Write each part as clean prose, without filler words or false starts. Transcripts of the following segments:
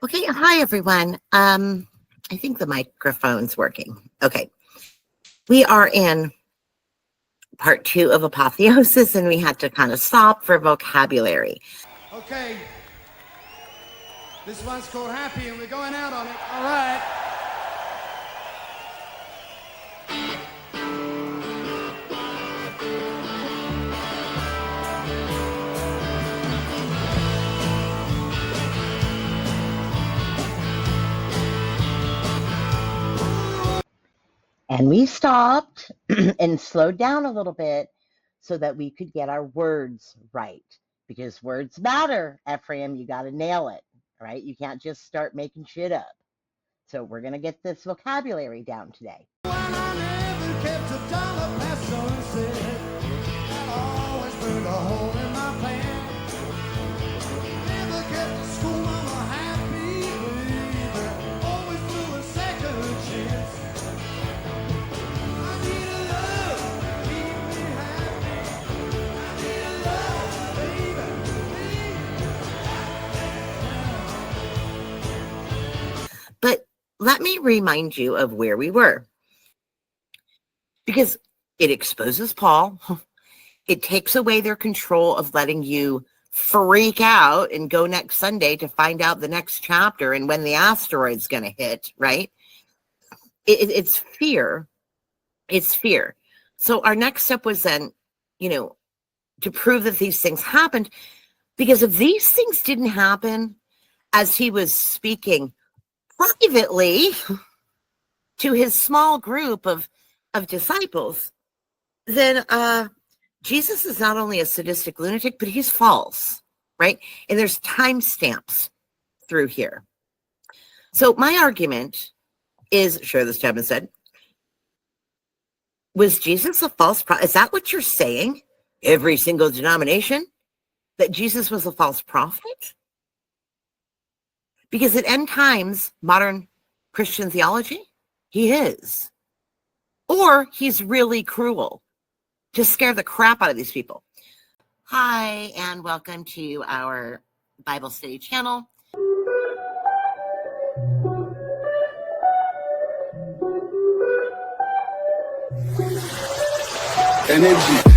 Okay, hi everyone. I think the microphone's working. Okay. We are in part 2 of Apotheosis, and we had to kind of stop for vocabulary. Okay. This one's called Happy, and we're going out on it. All right. And we stopped and slowed down a little bit so that we could get our words right. Because words matter, Ephraim. You got to nail it, right? You can't just start making shit up. So we're going to get this vocabulary down today. But let me remind you of where we were, because it exposes Paul. It takes away their control of letting you freak out and go next Sunday to find out the next chapter and when the asteroid's going to hit, right? It's fear. It's fear. So our next step was then, to prove that these things happened, because if these things didn't happen as he was speaking privately to his small group of disciples, then Jesus is not only a sadistic lunatic, but he's false, right? And there's timestamps through here. So my argument is, sure, this Chapman said, was Jesus a false prophet? Is that what you're saying? Every single denomination? That Jesus was a false prophet? Because at end times, modern Christian theology, he is. Or he's really cruel to scare the crap out of these people. Hi, and welcome to our Bible study channel. Energy.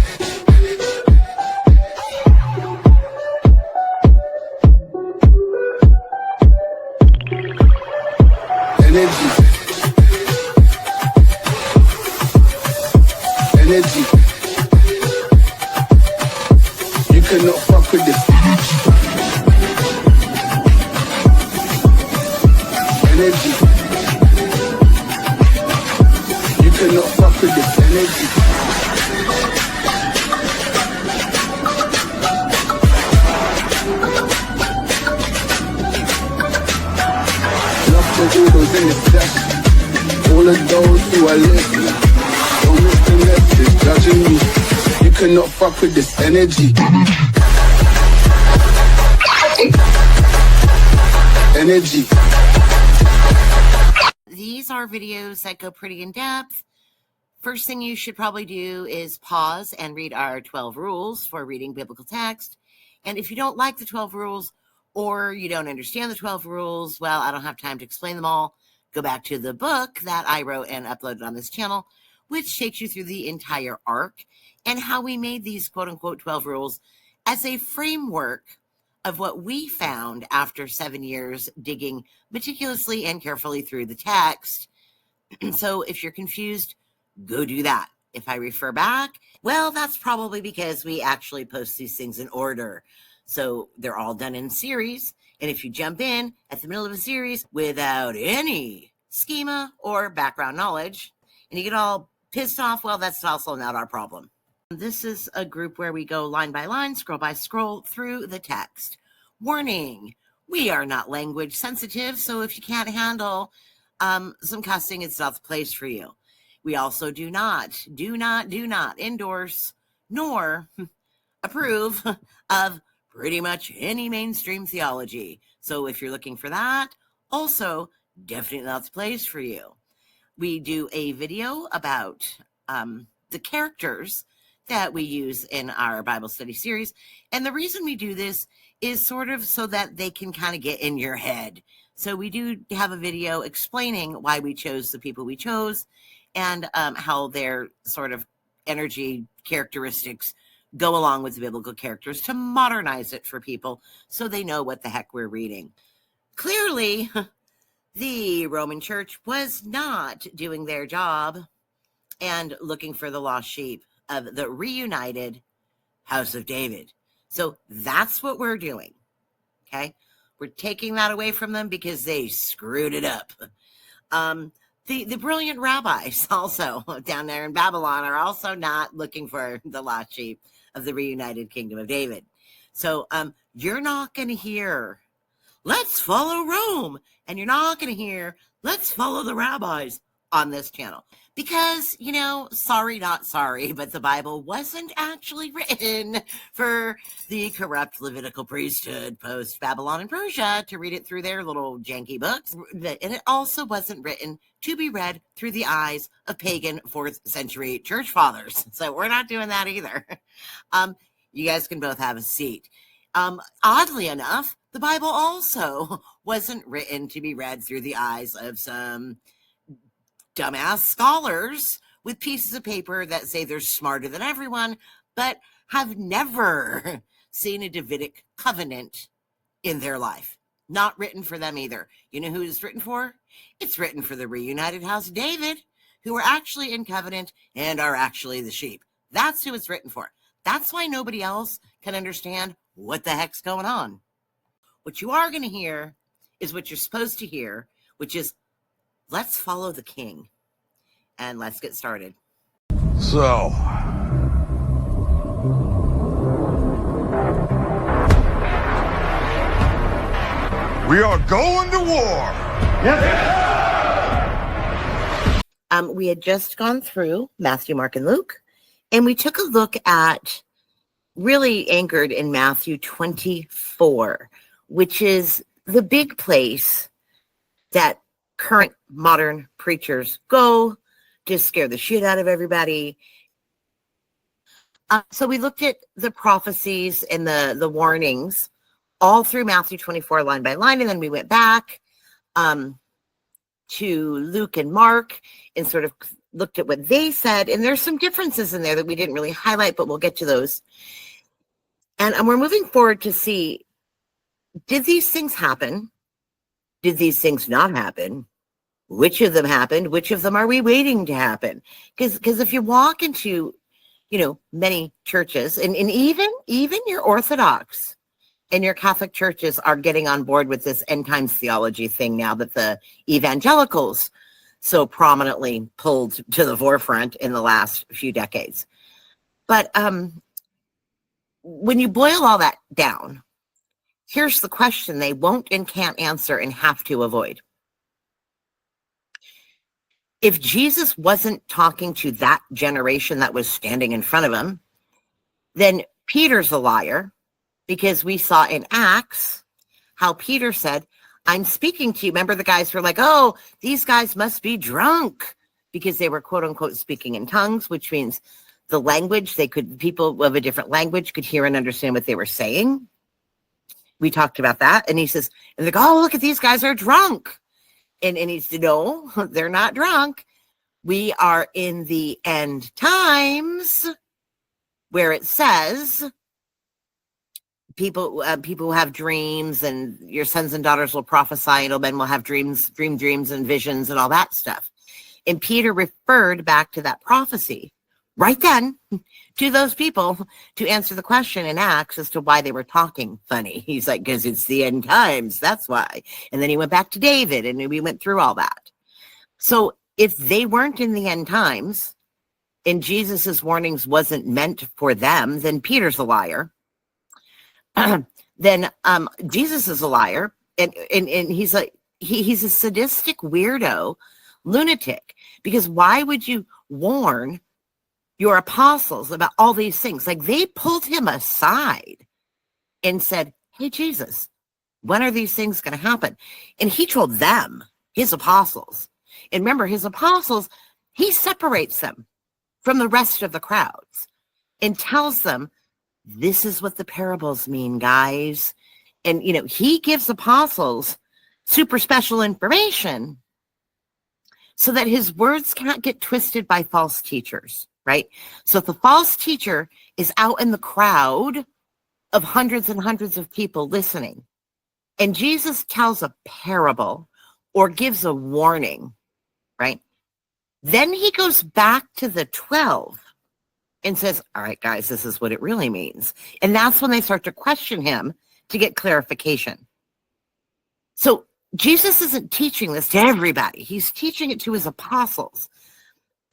Energy. You cannot fuck with this. Energy. You cannot fuck with this energy. Love to all those in the flesh, all of those who are listening. Don't miss the message, judging me. You cannot fuck with this energy. Energy. These are videos that go pretty in depth. First thing you should probably do is pause and read our 12 rules for reading biblical text. And if you don't like the 12 rules, or you don't understand the 12 rules, well, I don't have time to explain them all. Go back to the book that I wrote and uploaded on this channel, which takes you through the entire arc and how we made these quote-unquote 12 rules as a framework of what we found after 7 years digging meticulously and carefully through the text. So if you're confused, go do that. If I refer back, well, that's probably because we actually post these things in order. So they're all done in series. And if you jump in at the middle of a series without any schema or background knowledge, and you get all pissed off, well, that's also not our problem. This is a group where we go line by line, scroll by scroll through the text. Warning, we are not language sensitive, so if you can't handle some cussing, it's not the place for you. We also do not endorse nor approve of pretty much any mainstream theology. So if you're looking for that, also definitely not the place for you. We do a video about the characters that we use in our Bible study series. And the reason we do this is sort of so that they can kind of get in your head. So we do have a video explaining why we chose the people we chose and how their sort of energy characteristics go along with the biblical characters to modernize it for people so they know what the heck we're reading. Clearly, the Roman Church was not doing their job and looking for the lost sheep of the reunited House of David. So that's what we're doing. Okay. We're taking that away from them because they screwed it up. The brilliant rabbis also down there in Babylon are also not looking for the lost sheep of the reunited kingdom of David. So you're not going to hear, let's follow Rome. And you're not going to hear, let's follow the rabbis on this channel. Because, you know, sorry, not sorry, but the Bible wasn't actually written for the corrupt Levitical priesthood post-Babylon and Persia to read it through their little janky books. And it also wasn't written to be read through the eyes of pagan 4th century church fathers. So we're not doing that either. You guys can both have a seat. Oddly enough, the Bible also wasn't written to be read through the eyes of some dumbass scholars with pieces of paper that say they're smarter than everyone, but have never seen a Davidic covenant in their life. Not written for them either. You know who it's written for? It's written for the reunited house of David, who are actually in covenant and are actually the sheep. That's who it's written for. That's why nobody else can understand what the heck's going on. What you are going to hear is what you're supposed to hear, which is, let's follow the king. And let's get started. So, we are going to war. Yep. We had just gone through Matthew, Mark, and Luke, and we took a look at, really anchored in Matthew 24, which is the big place that current modern preachers go to scare the shit out of everybody. So we looked at the prophecies and the warnings all through Matthew 24 line by line, and then we went back to Luke and Mark and sort of looked at what they said, and there's some differences in there that we didn't really highlight, but we'll get to those. And we're moving forward to see, did these things happen? Did these things not happen? Which of them happened? Which of them are we waiting to happen? Because if you walk into, you know, many churches, and even your Orthodox and your Catholic churches are getting on board with this end times theology thing now that the evangelicals so prominently pulled to the forefront in the last few decades. But when you boil all that down, here's the question they won't and can't answer and have to avoid. If Jesus wasn't talking to that generation that was standing in front of him, then Peter's a liar, because we saw in Acts how Peter said, I'm speaking to you. Remember, the guys were like, oh, these guys must be drunk, because they were quote unquote speaking in tongues, which means the language people of a different language could hear and understand what they were saying. We talked about that. And he says, and they go, oh, look at these guys are drunk. And he said, no, they're not drunk. We are in the end times, where it says people who have dreams, and your sons and daughters will prophesy, and old men will have dreams and visions and all that stuff. And Peter referred back to that prophecy right then to those people to answer the question in Acts as to why they were talking funny. He's like, because it's the end times, that's why. And then he went back to David, and we went through all that. So if they weren't in the end times and Jesus's warnings wasn't meant for them, then Peter's a liar. Then Jesus is a liar, and he's like, he's a sadistic weirdo lunatic, because why would you warn your apostles about all these things? Like, they pulled him aside and said, hey, Jesus, when are these things going to happen? And he told them, his apostles. And remember, his apostles, he separates them from the rest of the crowds and tells them, this is what the parables mean, guys. And, he gives apostles super special information so that his words can't get twisted by false teachers, right? So if the false teacher is out in the crowd of hundreds and hundreds of people listening, and Jesus tells a parable or gives a warning, right? Then he goes back to the 12 and says, all right, guys, this is what it really means. And that's when they start to question him to get clarification. So Jesus isn't teaching this to everybody. He's teaching it to his apostles.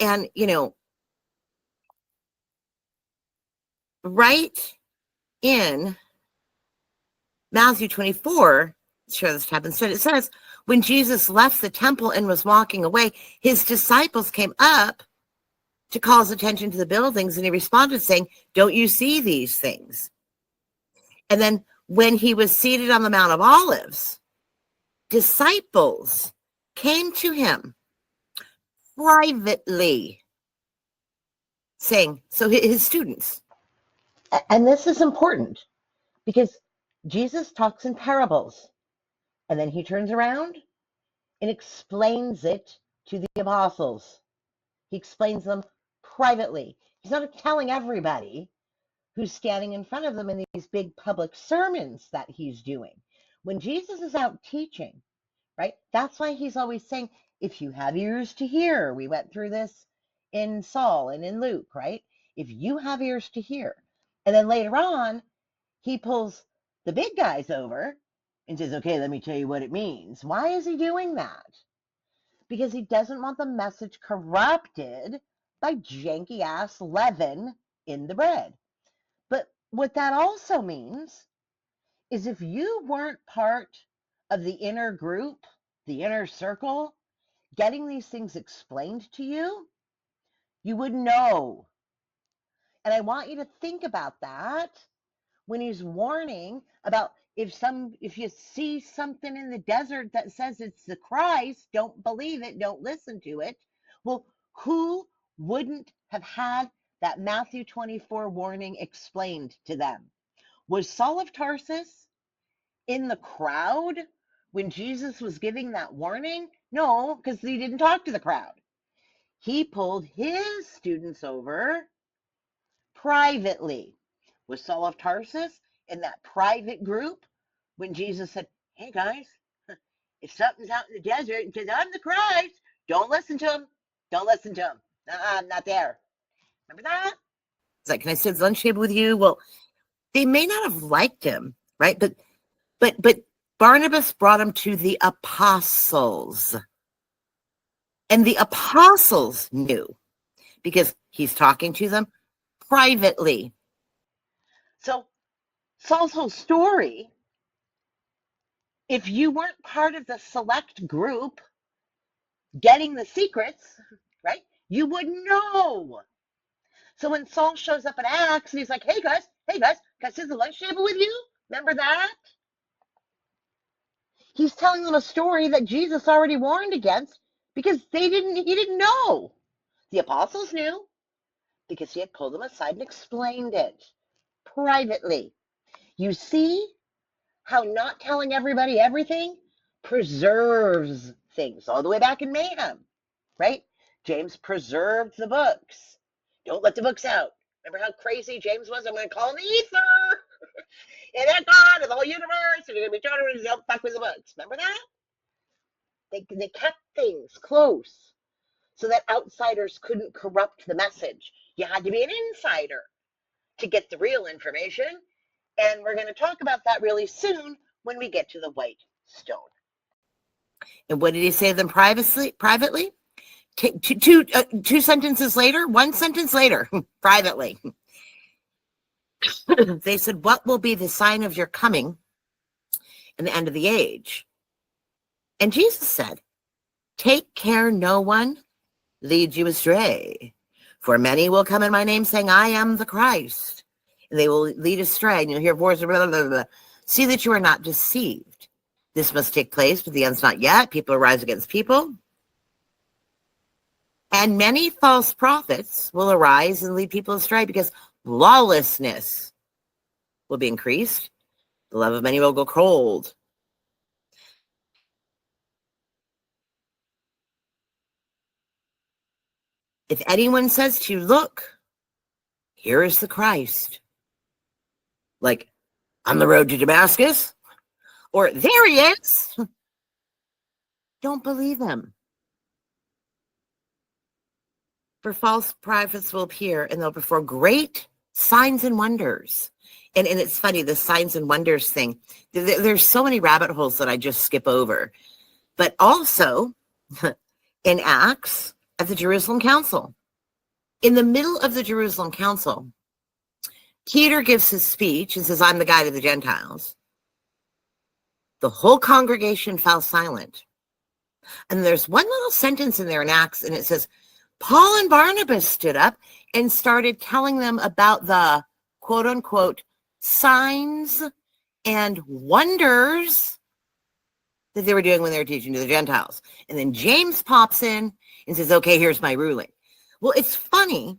And, right in Matthew 24, sure this happens. It says, when Jesus left the temple and was walking away, his disciples came up to call his attention to the buildings, and he responded saying, don't you see these things? And then when he was seated on the Mount of Olives, disciples came to him privately saying, so his students, and this is important because Jesus talks in parables, and then he turns around and explains it to the apostles. He explains them privately. He's not telling everybody who's standing in front of them in these big public sermons that he's doing. When Jesus is out teaching, right, that's why he's always saying, if you have ears to hear, we went through this in Saul and in Luke, right? If you have ears to hear. And then later on, he pulls the big guys over and says, okay, let me tell you what it means. Why is he doing that? Because he doesn't want the message corrupted by janky ass leaven in the bread. But what that also means is if you weren't part of the inner group, the inner circle, getting these things explained to you, you would know. And I want you to think about that when he's warning about if you see something in the desert that says it's the Christ, don't believe it, don't listen to it. Well, who wouldn't have had that Matthew 24 warning explained to them? Was Saul of Tarsus in the crowd when Jesus was giving that warning? No, because he didn't talk to the crowd. He pulled his students over privately. Was Saul of Tarsus in that private group when Jesus said, hey guys, if something's out in the desert and says, I'm the Christ, don't listen to him. Don't listen to him. I'm not there. Remember that? It's like, can I sit at the lunch table with you? Well, they may not have liked him, right? But Barnabas brought him to the apostles. And the apostles knew because he's talking to them privately. So Saul's whole story, if you weren't part of the select group getting the secrets, right, you wouldn't know. So when Saul shows up in Acts and he's like, hey guys, can I sit at the lunch table with you? Remember that? He's telling them a story that Jesus already warned against because he didn't know. The apostles knew because he had pulled them aside and explained it privately. You see how not telling everybody everything preserves things all the way back in Mayhem, right? James preserved the books. Don't let the books out. Remember how crazy James was? I'm going to call him the ether. And that God of the whole universe, and you're going to be trying to fuck with the books. Remember that? They kept things close so that outsiders couldn't corrupt the message. You had to be an insider to get the real information. And we're going to talk about that really soon when we get to the white stone. And what did he say to them privately? Two sentences later, one sentence later, privately. They said, what will be the sign of your coming and the end of the age? And Jesus said, take care no one leads you astray. For many will come in my name saying, I am the Christ. And they will lead astray. And you'll hear voices, blah, blah, blah. See that you are not deceived. This must take place, but the end's not yet. People arise against people. And many false prophets will arise and lead people astray because lawlessness will be increased. The love of many will go cold. If anyone says to you, look, here is the Christ, like on the road to Damascus, or there he is, don't believe him. For false prophets will appear and they'll perform great signs and wonders. And it's funny, the signs and wonders thing, there's so many rabbit holes that I just skip over. But also in Acts at the Jerusalem Council, in the middle of the Jerusalem Council, Peter gives his speech and says, I'm the guide of the Gentiles. The whole congregation fell silent. And there's one little sentence in there in Acts, and it says, Paul and Barnabas stood up and started telling them about the quote unquote signs and wonders that they were doing when they were teaching to the Gentiles. And then James pops in and says, okay, here's my ruling. Well, it's funny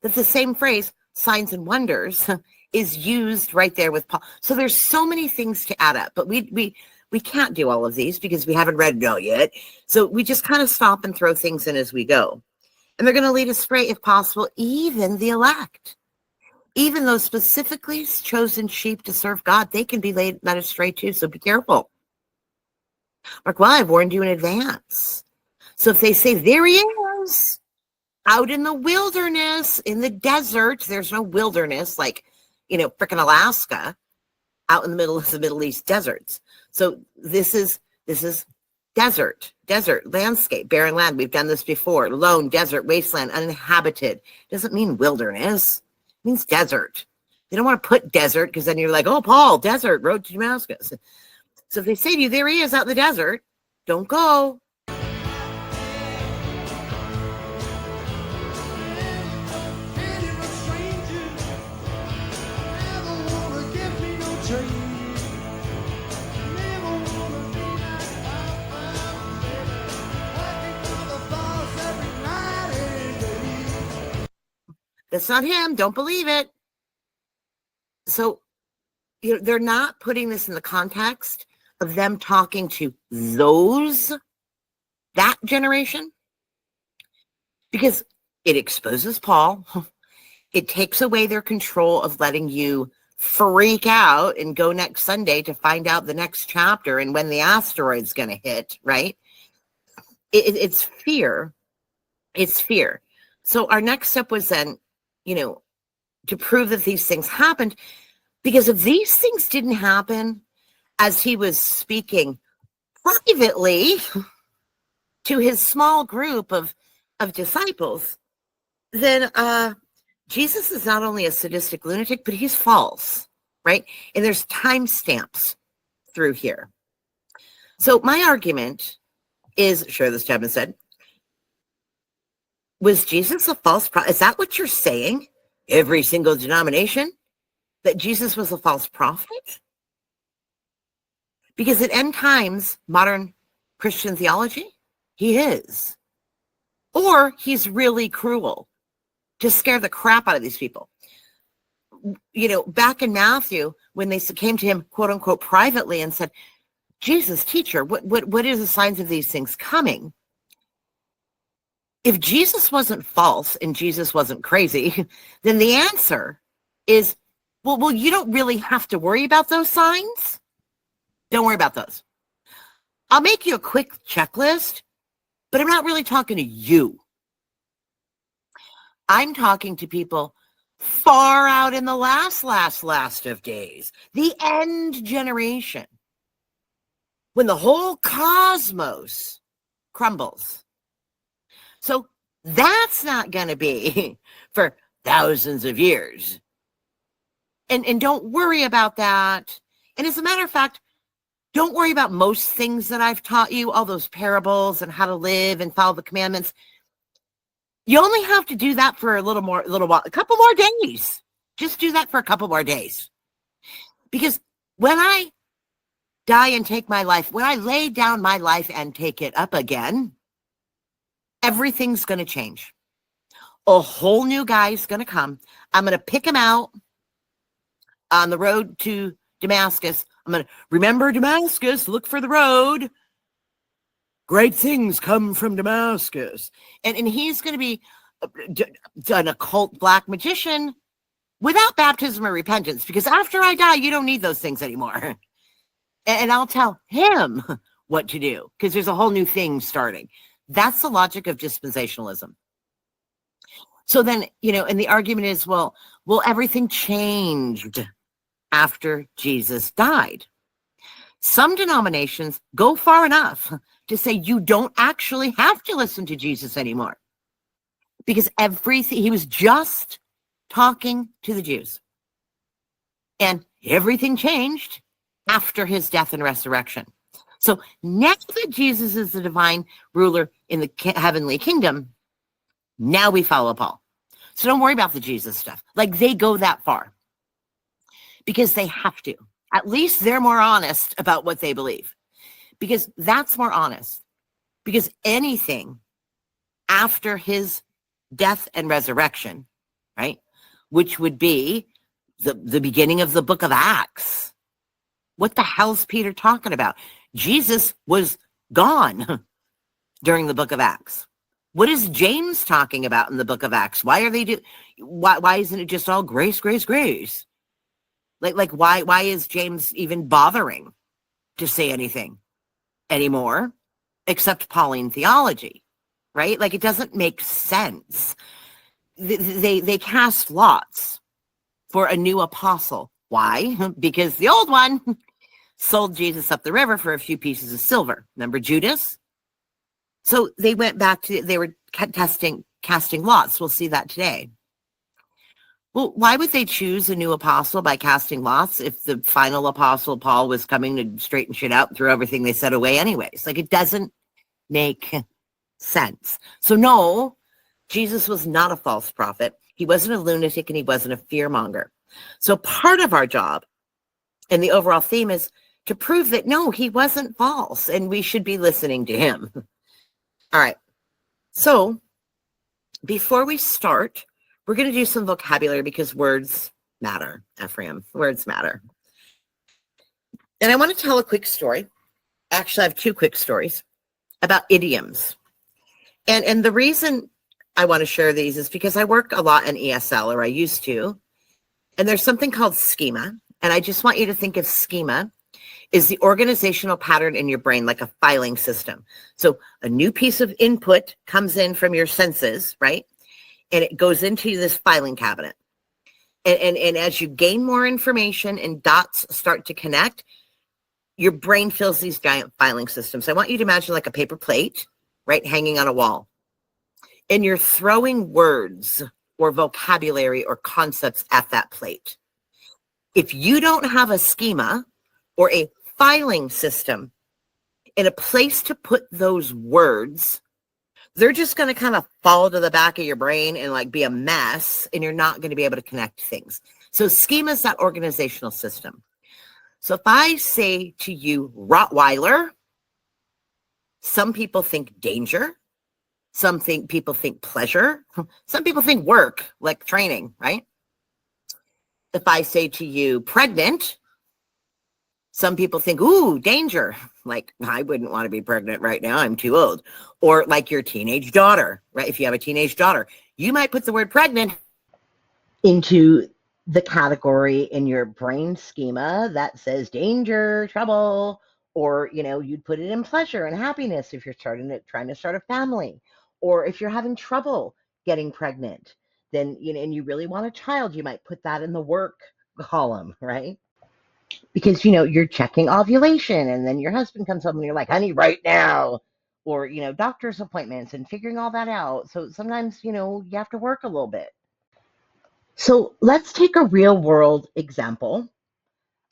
that the same phrase, signs and wonders, is used right there with Paul. So there's so many things to add up, but we can't do all of these because we haven't read it all yet. So we just kind of stop and throw things in as we go. And they're going to lead astray, if possible, even the elect. Even those specifically chosen sheep to serve God, they can be led astray too, so be careful. Mark, well, I've warned you in advance. So if they say, there he is, out in the wilderness, in the desert, there's no wilderness like, frickin' Alaska, out in the middle of the Middle East deserts. So this is desert landscape, barren land. We've done this before. Lone, desert, wasteland, uninhabited. Doesn't mean wilderness. It means desert. You don't want to put desert because then you're like, oh, Paul, desert, road to Damascus. So if they say to you, there he is out in the desert, don't go. That's not him. Don't believe it. So they're not putting this in the context of them talking to that generation, because it exposes Paul. It takes away their control of letting you freak out and go next Sunday to find out the next chapter and when the asteroid's going to hit, right? It's fear. It's fear. So our next step was then, to prove that these things happened, because if these things didn't happen as he was speaking privately to his small group of disciples, then Jesus is not only a sadistic lunatic, but he's false, right? And there's timestamps through here. So my argument is, sure, this Chapman said, was Jesus a false prophet? Is that what you're saying? Every single denomination? That Jesus was a false prophet? Because at end times, modern Christian theology, he is. Or he's really cruel to scare the crap out of these people. Back in Matthew, when they came to him, quote unquote, privately and said, Jesus, teacher, what is the signs of these things coming? If Jesus wasn't false and Jesus wasn't crazy, then the answer is, well, you don't really have to worry about those signs. Don't worry about those. I'll make you a quick checklist, but I'm not really talking to you. I'm talking to people far out in the last of days, the end generation, when the whole cosmos crumbles. So that's not going to be for thousands of years. And don't worry about that. And as a matter of fact, don't worry about most things that I've taught you, all those parables and how to live and follow the commandments. You only have to do that for a little while, a couple more days. Just do that for a couple more days. Because when I die and take my life, when I lay down my life and take it up again, everything's going to change. A whole new guy's going to come. I'm going to pick him out on the road to Damascus. I'm going to remember Damascus, look for the road. Great things come from Damascus. And he's going to be an occult black magician without baptism or repentance, because after I die, you don't need those things anymore. And I'll tell him what to do, because there's a whole new thing starting. That's the logic of dispensationalism. So then, and the argument is, well, everything changed after Jesus died. Some denominations go far enough to say you don't actually have to listen to Jesus anymore, because he was just talking to the Jews, and everything changed after his death and resurrection. So now that Jesus is the divine ruler in the heavenly kingdom, now we follow Paul. So don't worry about the Jesus stuff. Like, they go that far because they have to. At least they're more honest about what they believe, because that's more honest. Because anything after his death and resurrection, right, which would be the beginning of the book of Acts. What the hell's Peter talking about? Jesus was gone during the book of Acts. What is James talking about in the book of Acts? Why isn't it just all grace, grace, grace? Like why is James even bothering to say anything anymore except Pauline theology, right? Like, it doesn't make sense. They cast lots for a new apostle. Why? Because the old one sold Jesus up the river for a few pieces of silver. Remember Judas? So they went back they were casting lots. We'll see that today. Well, why would they choose a new apostle by casting lots if the final apostle, Paul, was coming to straighten shit out and throw everything they said away anyways? Like, it doesn't make sense. So no, Jesus was not a false prophet. He wasn't a lunatic, and he wasn't a fearmonger. So part of our job and the overall theme is to prove that no, he wasn't false, and we should be listening to him. All right. So before we start, we're going to do some vocabulary, because words matter, Ephraim. Words matter. And I want to tell a quick story. Actually, I have two quick stories about idioms. And the reason I want to share these is because I work a lot in ESL, or I used to. And there's something called schema. And I just want you to think of schema is the organizational pattern in your brain, like a filing system. So a new piece of input comes in from your senses, right? And it goes into this filing cabinet. And as you gain more information and dots start to connect, your brain fills these giant filing systems. I want you to imagine like a paper plate, right, hanging on a wall. And you're throwing words or vocabulary or concepts at that plate. If you don't have a schema or a filing system in a place to put those words, they're just going to kind of fall to the back of your brain and like be a mess, and you're not going to be able to connect things. So schema is that organizational system. So if I say to you Rottweiler, some people think danger. Some people think pleasure. Some people think work, like training, right? If I say to you pregnant, some people think, ooh, danger. Like, I wouldn't want to be pregnant right now. I'm too old. Or like your teenage daughter, right? If you have a teenage daughter, you might put the word pregnant into the category in your brain schema that says danger, trouble, or, you'd put it in pleasure and happiness if you're trying to start a family. Or if you're having trouble getting pregnant, then, and you really want a child, you might put that in the work column, right? Because, you're checking ovulation, and then your husband comes home and you're like, honey, right now. Or, doctor's appointments and figuring all that out. So sometimes, you have to work a little bit. So let's take a real world example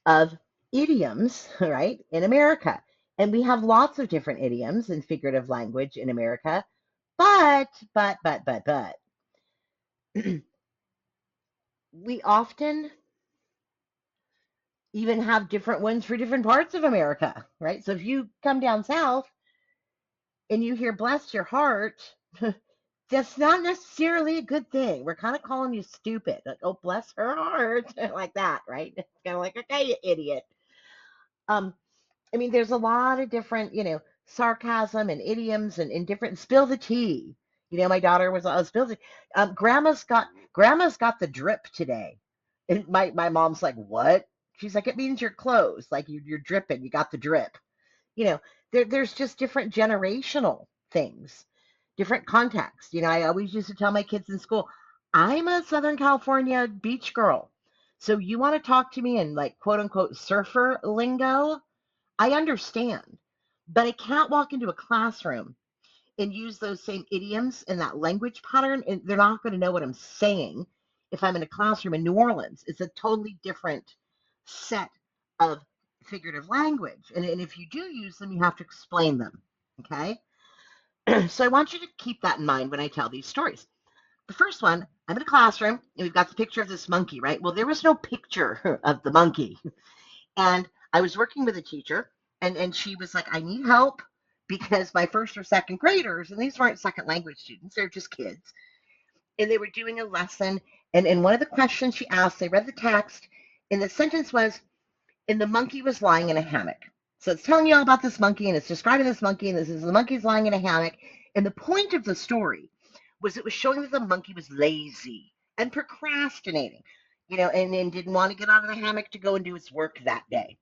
of idioms, right, in America. And we have lots of different idioms in figurative language in America. But, we often even have different ones for different parts of America, right? So if you come down south and you hear bless your heart, that's not necessarily a good thing. We're kind of calling you stupid. Like, oh, bless her heart, like that, right? It's kind of like, okay, you idiot. I mean, there's a lot of different, sarcasm and idioms and different spill the tea. My daughter was spill the grandma's got the drip today. And my mom's like, what? She's like, it means you're close, like you're dripping, you got the drip. You know, there's just different generational things, different contexts. I always used to tell my kids in school, I'm a Southern California beach girl. So you want to talk to me in like quote unquote surfer lingo? I understand, but I can't walk into a classroom and use those same idioms and that language pattern, and they're not going to know what I'm saying if I'm in a classroom in New Orleans. It's a totally different set of figurative language. And if you do use them, you have to explain them. Okay? So I want you to keep that in mind when I tell these stories. The first one, I'm in a classroom, and we've got the picture of this monkey, right? Well, there was no picture of the monkey. And I was working with a teacher, and she was like, I need help because my first or second graders, and these weren't second language students, they're just kids, and they were doing a lesson. And one of the questions she asked, they read the text, and the sentence was, and the monkey was lying in a hammock. So it's telling you all about this monkey, and it's describing this monkey, and this is the monkey's lying in a hammock. And the point of the story was it was showing that the monkey was lazy and procrastinating, and didn't want to get out of the hammock to go and do its work that day.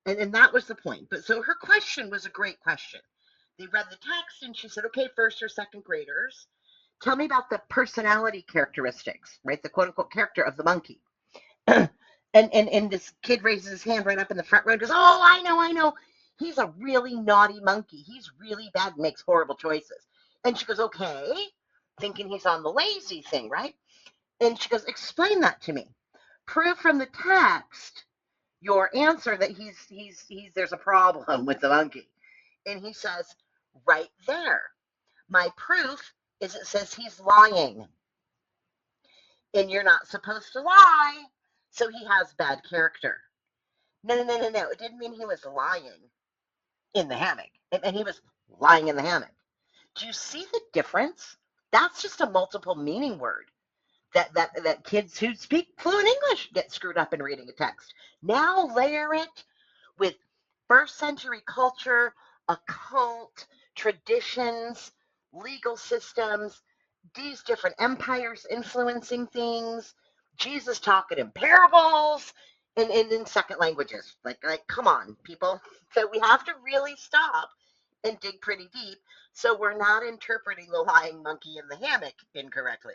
And that was the point. But so her question was a great question. They read the text, and she said, okay, first or second graders, tell me about the personality characteristics, right? The quote unquote character of the monkey. And this kid raises his hand right up in the front row and goes, oh, I know. He's a really naughty monkey. He's really bad and makes horrible choices. And she goes, okay, thinking he's on the lazy thing, right? And she goes, explain that to me. Prove from the text your answer that he's there's a problem with the monkey. And he says, right there. My proof is it says he's lying. And you're not supposed to lie. So he has bad character. No. It didn't mean he was lying in the hammock. And he was lying in the hammock. Do you see the difference? That's just a multiple meaning word that kids who speak fluent English get screwed up in reading a text. Now layer it with first century culture, occult, traditions, legal systems, these different empires influencing things, Jesus talking in parables, and in second languages. Like, come on, people. So we have to really stop and dig pretty deep so we're not interpreting the lying monkey in the hammock incorrectly.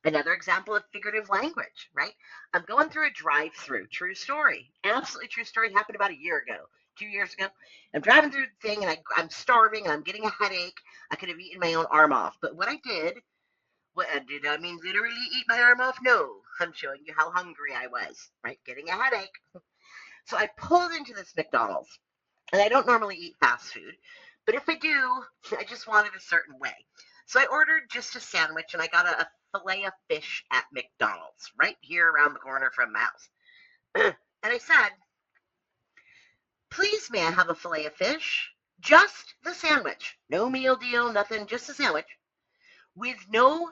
Another example of figurative language, right? I'm going through a drive-through, true story, absolutely true story. It happened about a year ago, 2 years ago. I'm driving through the thing, and I'm starving, and I'm getting a headache. I could have eaten my own arm off, but what I did I mean literally eat my arm off? No, I'm showing you how hungry I was, right? Getting a headache. So I pulled into this McDonald's, and I don't normally eat fast food, but if I do, I just wanted a certain way. So I ordered just a sandwich, and I got a fillet of fish at McDonald's, right here around the corner from my house. And I said, please, may I have a fillet of fish? Just the sandwich. No meal deal, nothing, just a sandwich. With no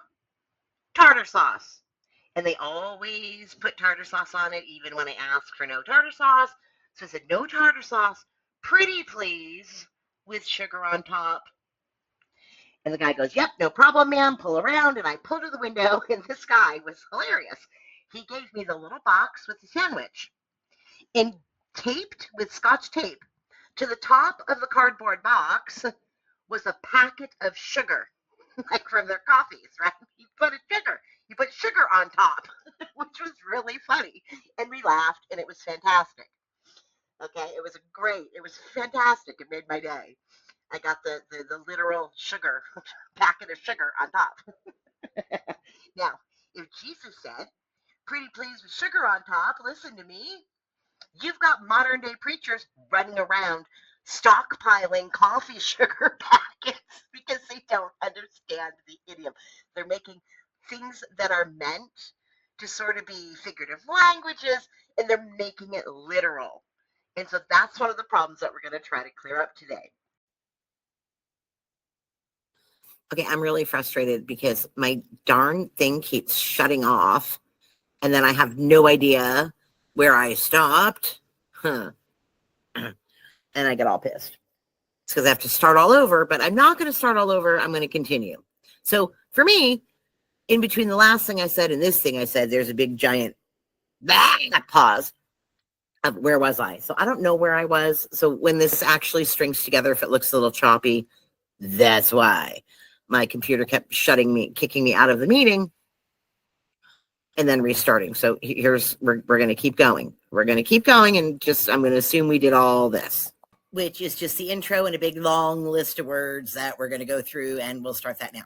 tartar sauce. And they always put tartar sauce on it, even when I ask for no tartar sauce. So I said, no tartar sauce, pretty please, with sugar on top. And the guy goes, yep, no problem, ma'am, pull around. And I pull to the window, and this guy was hilarious. He gave me the little box with the sandwich. And taped with Scotch tape to the top of the cardboard box was a packet of sugar, like from their coffees, right? You put sugar on top, which was really funny. And we laughed, and it was fantastic. Okay, it was fantastic. It made my day. I got the literal sugar, packet of sugar on top. Now, if Jesus said, pretty please with sugar on top, listen to me. You've got modern day preachers running around stockpiling coffee sugar packets because they don't understand the idiom. They're making things that are meant to sort of be figurative languages, and they're making it literal. And so that's one of the problems that we're going to try to clear up today. Okay, I'm really frustrated because my darn thing keeps shutting off, and then I have no idea where I stopped. And I get all pissed. It's because I have to start all over, but I'm not going to start all over. I'm going to continue. So for me, in between the last thing I said and this thing I said, there's a big giant pause of where was I? So I don't know where I was. So when this actually strings together, if it looks a little choppy, that's why. My computer kept kicking me out of the meeting and then restarting. So we're going to keep going. We're going to keep going, and I'm going to assume we did all this, which is just the intro and a big long list of words that we're going to go through, and we'll start that now.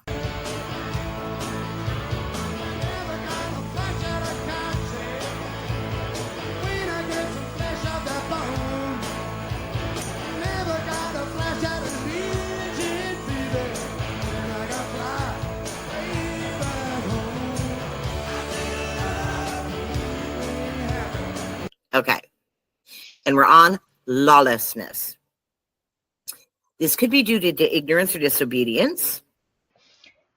Okay. And we're on lawlessness. This could be due to ignorance or disobedience.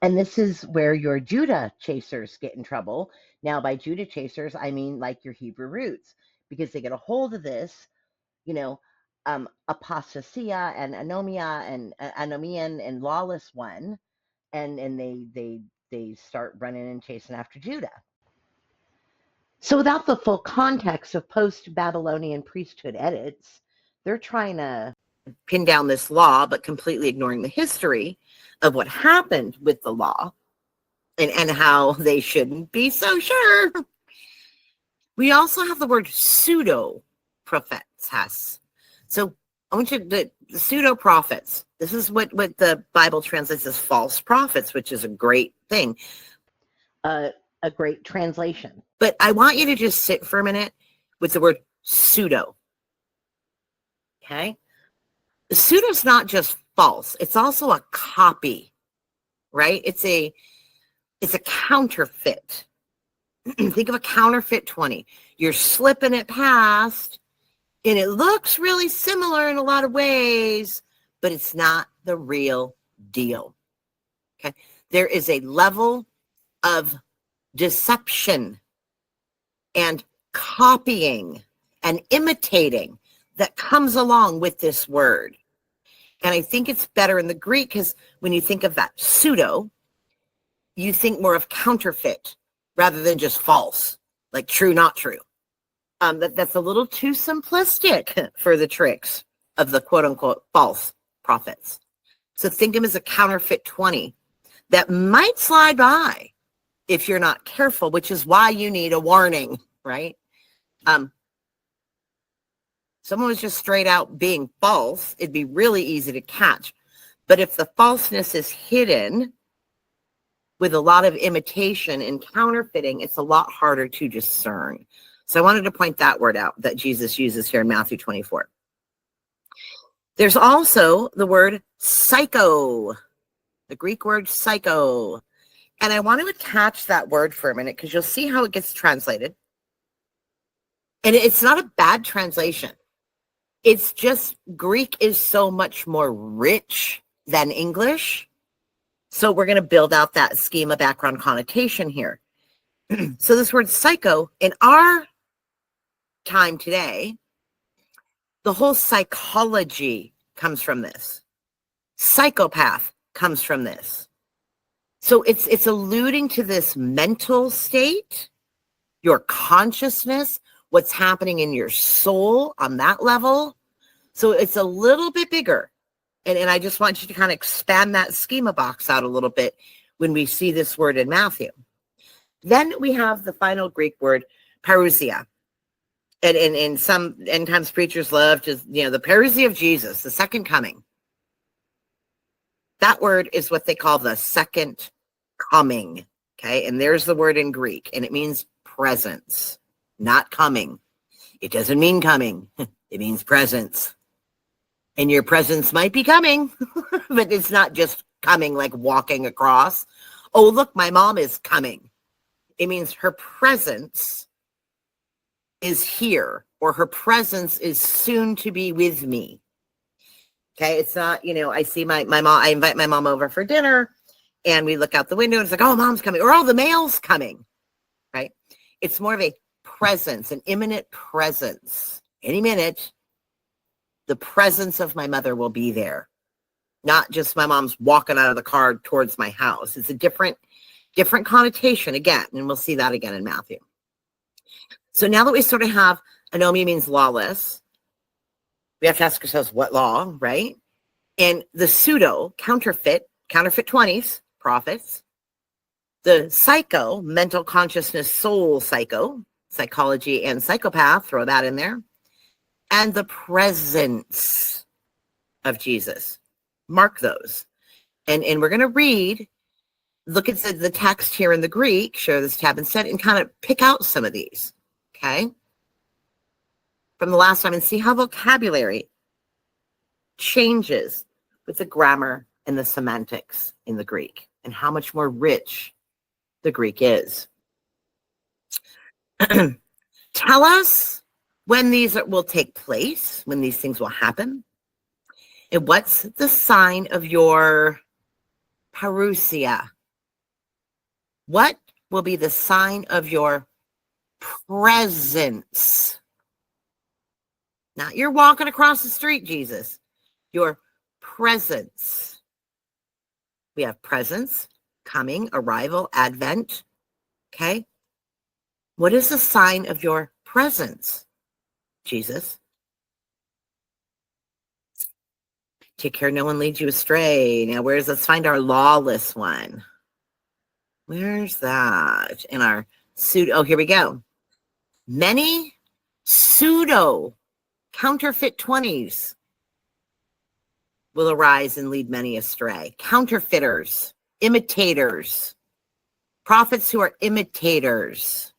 And this is where your Judah chasers get in trouble. Now, by Judah chasers, I mean like your Hebrew roots, because they get a hold of this, apostasia and anomian and lawless one, and they start running and chasing after Judah. So without the full context of post-Babylonian priesthood edits, they're trying to pin down this law, but completely ignoring the history of what happened with the law and how they shouldn't be so sure. We also have the word pseudo-prophets. So I want you to, the pseudo-prophets, this is what the Bible translates as false prophets, which is a great thing. A great translation. But I want you to just sit for a minute with the word pseudo. Okay? Pseudo is not just false. It's also a copy, right? It's a counterfeit. Think of a counterfeit 20. You're slipping it past, and it looks really similar in a lot of ways, but it's not the real deal. Okay? There is a level of deception and copying and imitating that comes along with this word. And I think it's better in the Greek because when you think of that pseudo, you think more of counterfeit rather than just false, like true, not true. That's a little too simplistic for the tricks of the quote unquote false prophets. So think of them as a counterfeit 20 that might slide by if you're not careful, which is why you need a warning, right? Someone was just straight out being false, it'd be really easy to catch. But if the falseness is hidden with a lot of imitation and counterfeiting, it's a lot harder to discern. So I wanted to point that word out that Jesus uses here in Matthew 24. There's also the word psycho, the Greek word psycho. And I want to attach that word for a minute because you'll see how it gets translated. And it's not a bad translation. It's just Greek is so much more rich than English. So we're going to build out that schema background connotation here. So this word psycho, in our time today, the whole psychology comes from this. Psychopath comes from this. So it's alluding to this mental state, your consciousness, what's happening in your soul on that level. So it's a little bit bigger. And I just want you to kind of expand that schema box out a little bit when we see this word in Matthew. Then we have the final Greek word, parousia. And some end times preachers love to, the parousia of Jesus, the second coming. That word is what they call the second coming. Okay. And there's the word in Greek, and it means presence, not coming. It doesn't mean coming. It means presence. And your presence might be coming, but it's not just coming like walking across. Oh, look, my mom is coming. It means her presence is here, or her presence is soon to be with me. Okay, it's not, I see my mom, I invite my mom over for dinner, and we look out the window, and it's like, oh, mom's coming, or oh, the mail's coming, right? It's more of a presence, an imminent presence. Any minute, The presence of my mother will be there. Not just my mom's walking out of the car towards my house. It's a different connotation again, and we'll see that again in Matthew. So now that we sort of have anomia means lawless, we have to ask ourselves what law, right? And the pseudo, counterfeit 20s, prophets, the psycho, mental consciousness, soul psycho, psychology and psychopath, throw that in there, and the presence of Jesus. Mark those. And we're going to read, look at the text here in the Greek, share this tab instead, and kind of pick out some of these, okay? From the last time, and see how vocabulary changes with the grammar and the semantics in the Greek, and how much more rich the Greek is. Tell us when these will take place, when these things will happen. And what's the sign of your parousia? What will be the sign of your presence? Not you're walking across the street, Jesus. Your presence. We have presence, coming, arrival, advent. Okay? What is the sign of your presence, Jesus? Take care no one leads you astray. Now, let's find our lawless one. Where's that? In our pseudo, here we go. Many pseudo counterfeit 20s will arise and lead many astray. Counterfeiters, imitators, prophets who are imitators.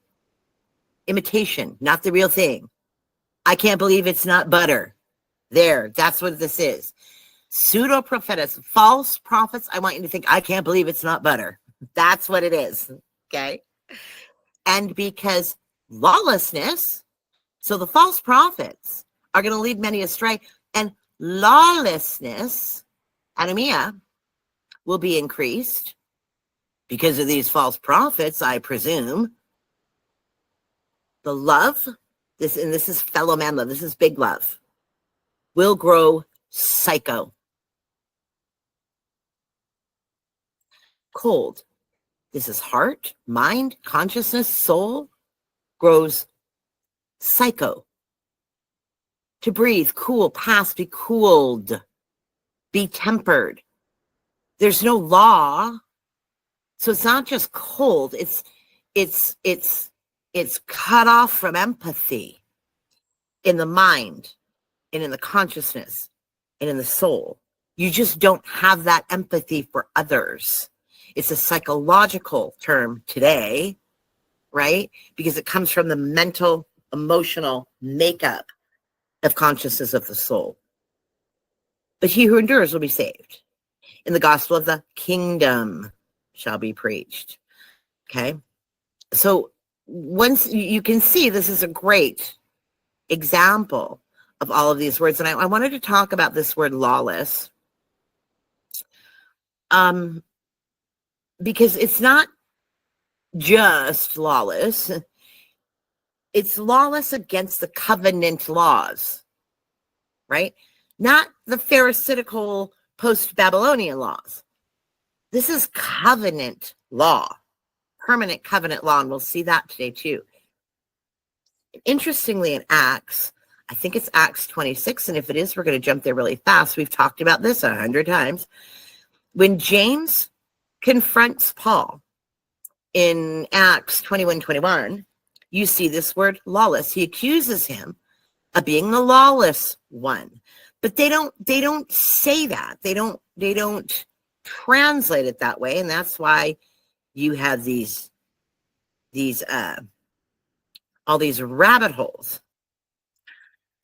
Imitation, not the real thing. I can't believe it's not butter. There, that's what this is. Pseudo-prophets, false prophets. I want you to think, I can't believe it's not butter. That's what it is, okay? And because lawlessness, so the false prophets are going to lead many astray, and lawlessness, anomia, will be increased because of these false prophets, I presume. The love, this is fellow man love, this is big love, will grow psycho. Cold. This is heart, mind, consciousness, soul grows psycho. To breathe, cool, pass, be cooled, be tempered. There's no law. So it's not just cold, it's cut off from empathy in the mind and in the consciousness and in the soul. You just don't have that empathy for others. It's a psychological term today, right? Because it comes from the mental, emotional makeup of consciousness of the soul. But he who endures will be saved. In the gospel of the kingdom shall be preached. Okay? So once you can see, this is a great example of all of these words. And I wanted to talk about this word lawless. Because it's not just lawless. It's lawless against the covenant laws, right? Not the Pharisaical post-Babylonian laws. This is covenant law, permanent covenant law, and we'll see that today too. Interestingly, in Acts, I think it's Acts 26, and if it is, we're going to jump there really fast. We've talked about this 100 times. When James confronts Paul in Acts 21:21, you see this word lawless. He accuses him of being the lawless one. But they don't say that. They don't translate it that way. And that's why you have all these rabbit holes.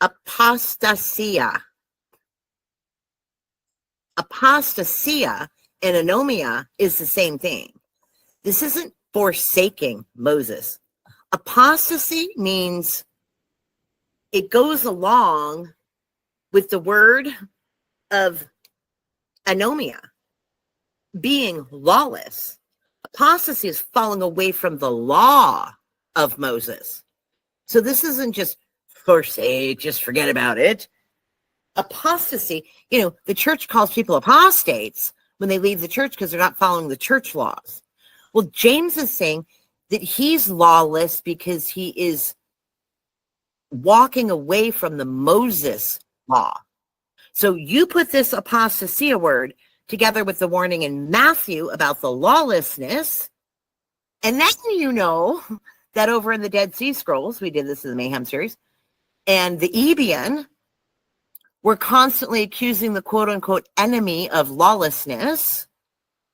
Apostasia and anomia is the same thing. This isn't forsaking Moses. Apostasy means it goes along with the word of anomia, being lawless. Apostasy is falling away from the law of Moses. So this isn't just forsake, just forget about it. apostasy, the church calls people apostates when they leave the church because they're not following the church laws. Well, James is saying that he's lawless because he is walking away from the Moses law. So you put this apostasia word together with the warning in Matthew about the lawlessness, and then you know that over in the Dead Sea Scrolls, we did this in the Mayhem series, and the Ebion, we're constantly accusing the quote-unquote enemy of lawlessness,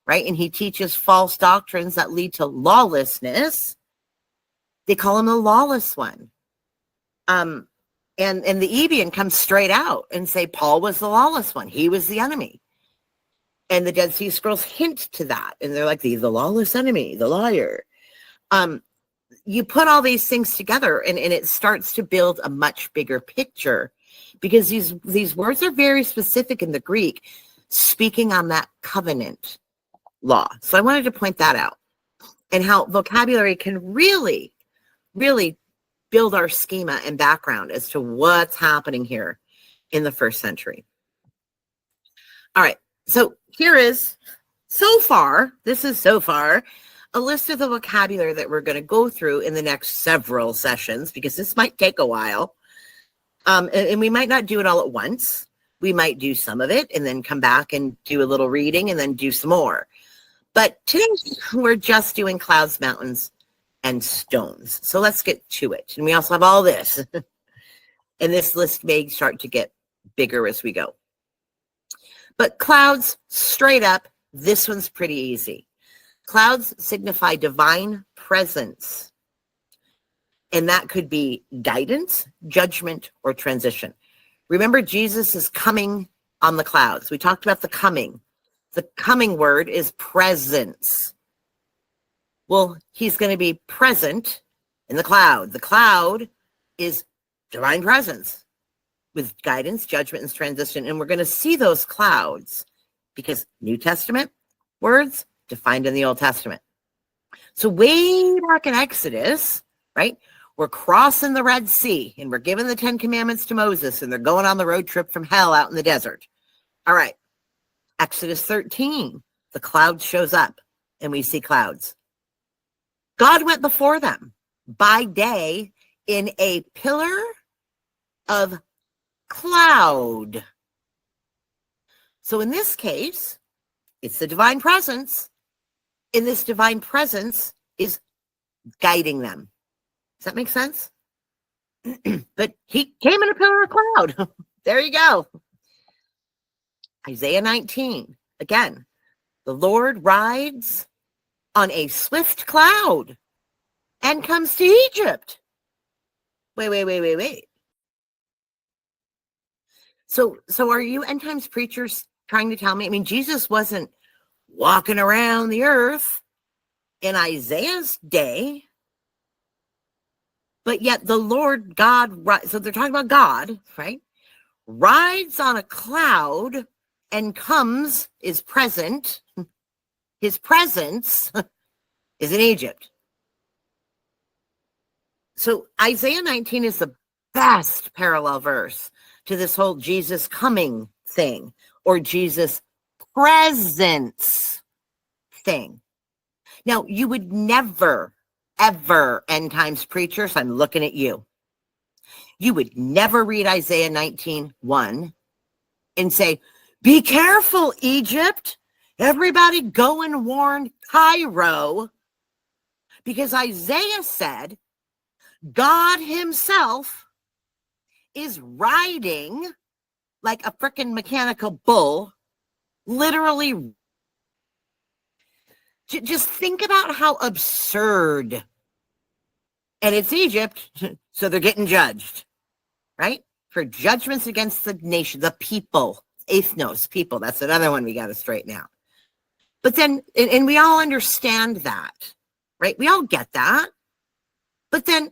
right? And he teaches false doctrines that lead to lawlessness. They call him the lawless one. And the Ebion comes straight out and say Paul was the lawless one. He was the enemy. And the Dead Sea Scrolls hint to that. And they're like, the lawless enemy, the liar. You put all these things together and it starts to build a much bigger picture, because these words are very specific in the Greek, speaking on that covenant law. So I wanted to point that out, and how vocabulary can really, really build our schema and background as to what's happening here in the first century. All right. So here is, this is so far, a list of the vocabulary that we're going to go through in the next several sessions, because this might take a while. And we might not do it all at once. We might do some of it and then come back and do a little reading and then do some more. But today we're just doing clouds, mountains, and stones. So let's get to it. And we also have all this. And this list may start to get bigger as we go. But clouds, straight up, this one's pretty easy. Clouds signify divine presence. And that could be guidance, judgment, or transition. Remember, Jesus is coming on the clouds. We talked about the coming. The coming word is presence. Well, he's going to be present in the cloud. The cloud is divine presence with guidance, judgment, and transition. And we're going to see those clouds because New Testament words defined in the Old Testament. So way back in Exodus, right? We're crossing the Red Sea and we're giving the 10 Commandments to Moses, and they're going on the road trip from hell out in the desert. All right. Exodus 13, the cloud shows up and we see clouds. God went before them by day in a pillar of cloud. So in this case, it's the divine presence. In this divine presence is guiding them. Does that make sense? But he came in a pillar of cloud. There you go. Isaiah 19. Again, the Lord rides on a swift cloud and comes to Egypt. Wait. So are you end times preachers trying to tell me? I mean, Jesus wasn't walking around the earth in Isaiah's day. But yet the Lord God, so they're talking about God, right? Rides on a cloud and comes, is present. His presence is in Egypt. So Isaiah 19 is the best parallel verse to this whole Jesus coming thing, or Jesus presence thing. Now, you would never, ever, end times preachers, I'm looking at you. You would never read Isaiah 19:1 and say, be careful, Egypt. Everybody go and warn Cairo. Because Isaiah said, God himself is riding like a freaking mechanical bull, literally. Just think about how absurd. And it's Egypt, so they're getting judged, right? For judgments against the nation, the people, ethnos, people. That's another one we got to straighten out. But then, and we all understand that, right? We all get that. But then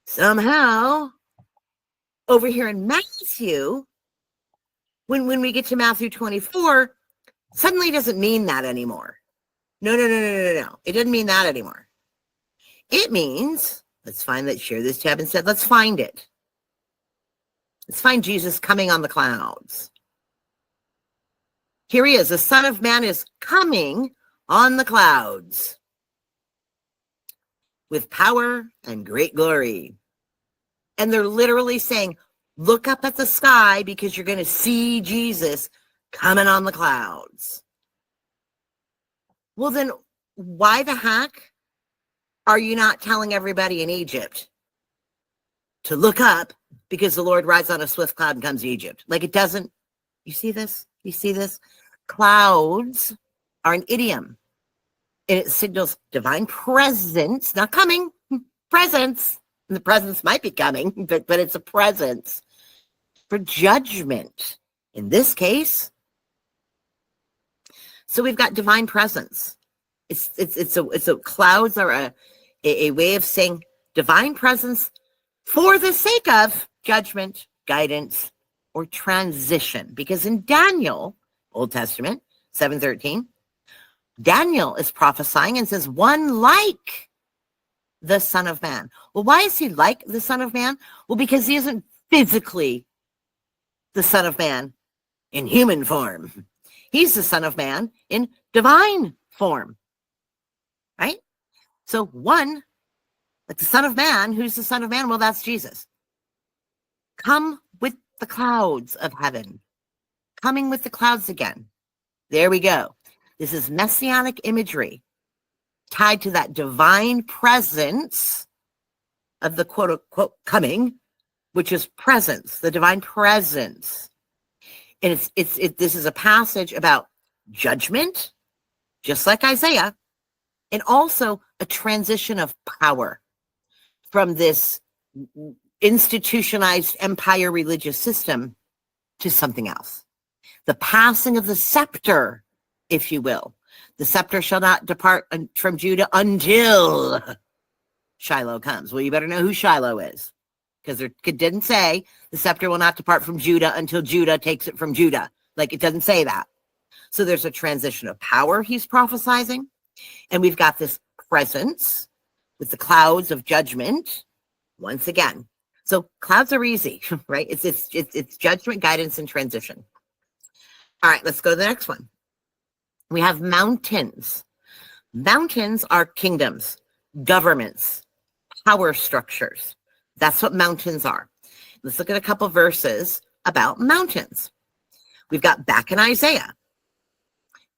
somehow over here in Matthew, when we get to Matthew 24, suddenly it doesn't mean that anymore. No. It doesn't mean that anymore. It means, let's find that, share this tab instead. Let's find it. Let's find Jesus coming on the clouds. Here he is. The Son of Man is coming on the clouds with power and great glory. And they're literally saying, look up at the sky because you're going to see Jesus coming on the clouds. Well, then why the heck are you not telling everybody in Egypt to look up because the Lord rides on a swift cloud and comes to Egypt? Like, it doesn't, you see this? You see this? Clouds are an idiom, and it signals divine presence, not coming, presence. And the presence might be coming, but it's a presence for judgment in this case. So we've got divine presence. It's clouds are a way of saying divine presence for the sake of judgment, guidance, or transition. Because in Daniel, Old Testament, 7:13, Daniel is prophesying and says, one like the Son of Man. Well, why is he like the Son of Man? Well, because he isn't physically the Son of Man in human form. He's the Son of Man in divine form, right? So one, like the Son of Man, who's the Son of Man? Well, that's Jesus. Come with the clouds of heaven. Coming with the clouds again. There we go. This is messianic imagery tied to that divine presence of the quote unquote coming, which is presence, the divine presence. And this is a passage about judgment, just like Isaiah, and also a transition of power from this institutionalized empire religious system to something else. The passing of the scepter, if you will. The scepter shall not depart from Judah until Shiloh comes. Well, you better know who Shiloh is, because it didn't say the scepter will not depart from Judah until Judah takes it from Judah. Like, it doesn't say that. So there's a transition of power he's prophesizing. And we've got this presence with the clouds of judgment once again. So clouds are easy, right? It's judgment, guidance, and transition. All right, let's go to the next one. We have mountains. Mountains are kingdoms, governments, power structures. That's what mountains are. Let's look at a couple verses about mountains. We've got back in Isaiah.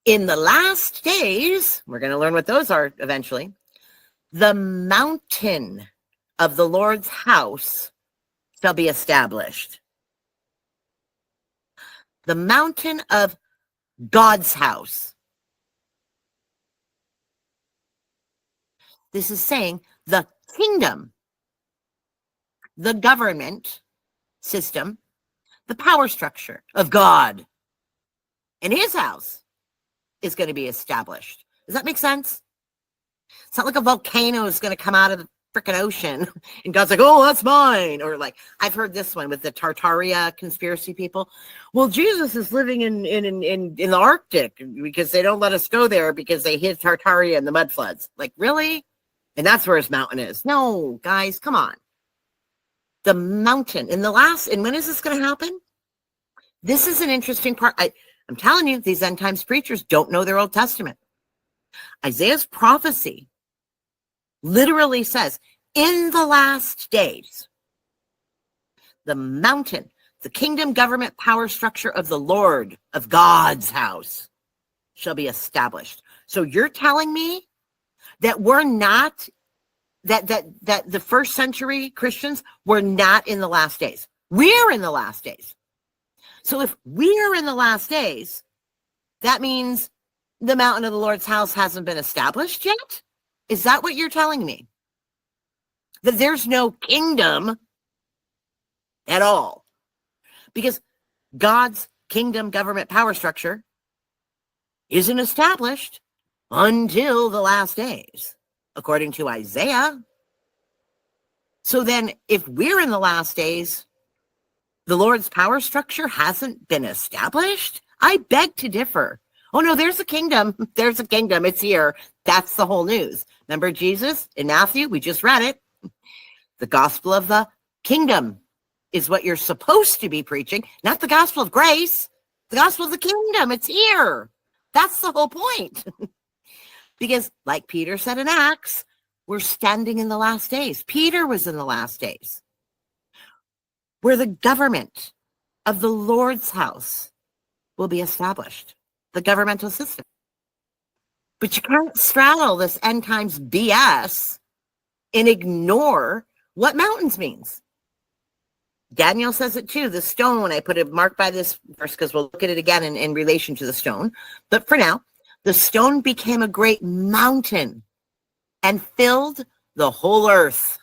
In the last days, we're going to learn what those are eventually. The mountain of the Lord's house shall be established. The mountain of God's house. This is saying the kingdom, the government system, the power structure of God and his house is going to be established. Does that make sense? It's not like a volcano is going to come out of the freaking ocean and God's like, oh, that's mine. Or like, I've heard this one with the Tartaria conspiracy people. Well, Jesus is living in the Arctic because they don't let us go there because they hit Tartaria in the mud floods. Like, really? And that's where his mountain is. No, guys, come on. The mountain and when is this going to happen? This is an interesting part. I'm telling you, these end times preachers don't know their Old Testament. Isaiah's prophecy literally says, in the last days, the mountain, the kingdom, government, power structure of the Lord, of God's house, shall be established. So you're telling me that we're not, that the first century Christians were not in the last days. We're in the last days. So if we're in the last days, that means the mountain of the Lord's house hasn't been established yet? Is that what you're telling me? That there's no kingdom at all? Because God's kingdom, government, power structure isn't established until the last days, according to Isaiah. So then, if we're in the last days, the Lord's power structure hasn't been established? I beg to differ. Oh no, there's a kingdom. There's a kingdom. It's here. That's the whole news. Remember Jesus in Matthew? We just read it. The gospel of the kingdom. is what you're supposed to be preaching, not the gospel of grace, the gospel of the kingdom. It's here. That's the whole point. Because like Peter said in Acts, we're standing in the last days. Peter was in the last days. Where the government of the Lord's house will be established, the governmental system. But you can't straddle this end times BS and ignore what mountains means. Daniel says it too. The stone, I put a mark by this verse because we'll look at it again in relation to the stone. But for now, the stone became a great mountain and filled the whole earth.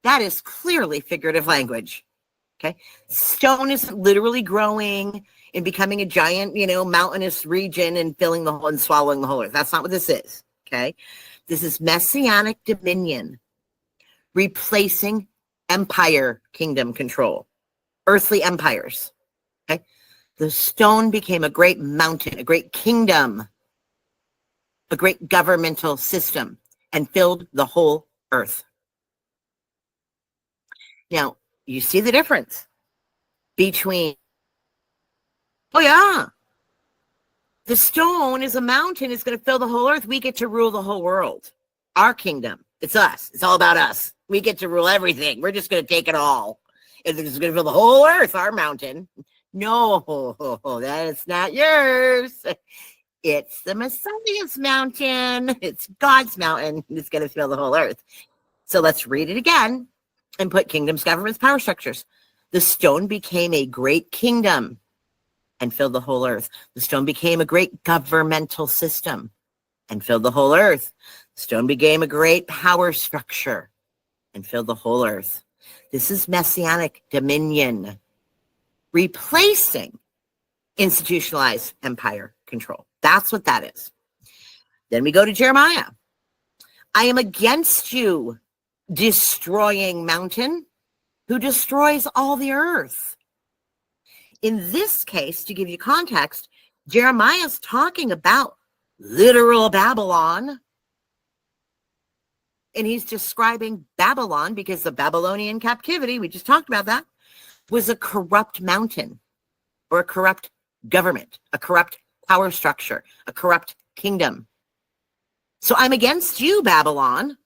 That is clearly figurative language. Okay. Stone isn't literally growing and becoming a giant, mountainous region and filling the whole and swallowing the whole earth. That's not what this is. Okay. This is messianic dominion, replacing empire kingdom control, earthly empires. Okay. The stone became a great mountain, a great kingdom, a great governmental system, and filled the whole earth. Now, you see the difference between, oh yeah, the stone is a mountain, it's going to fill the whole earth. We get to rule the whole world. Our kingdom. It's us. It's all about us. We get to rule everything. We're just going to take it all. It's going to fill the whole earth, our mountain. No, that is not yours. It's the Messiah's mountain. It's God's mountain. It's going to fill the whole earth. So let's read it again and put kingdoms, governments, power structures. The stone became a great kingdom and filled the whole earth. The stone became a great governmental system and filled the whole earth. The stone became a great power structure and filled the whole earth. This is messianic dominion, replacing institutionalized empire control. That's what that is. Then we go to Jeremiah. I am against you, destroying mountain, who destroys all the earth. In this case, to give you context, Jeremiah's talking about literal Babylon. And he's describing Babylon because the Babylonian captivity, we just talked about that, was a corrupt mountain or a corrupt government, a corrupt power structure, a corrupt kingdom. So I'm against you, Babylon.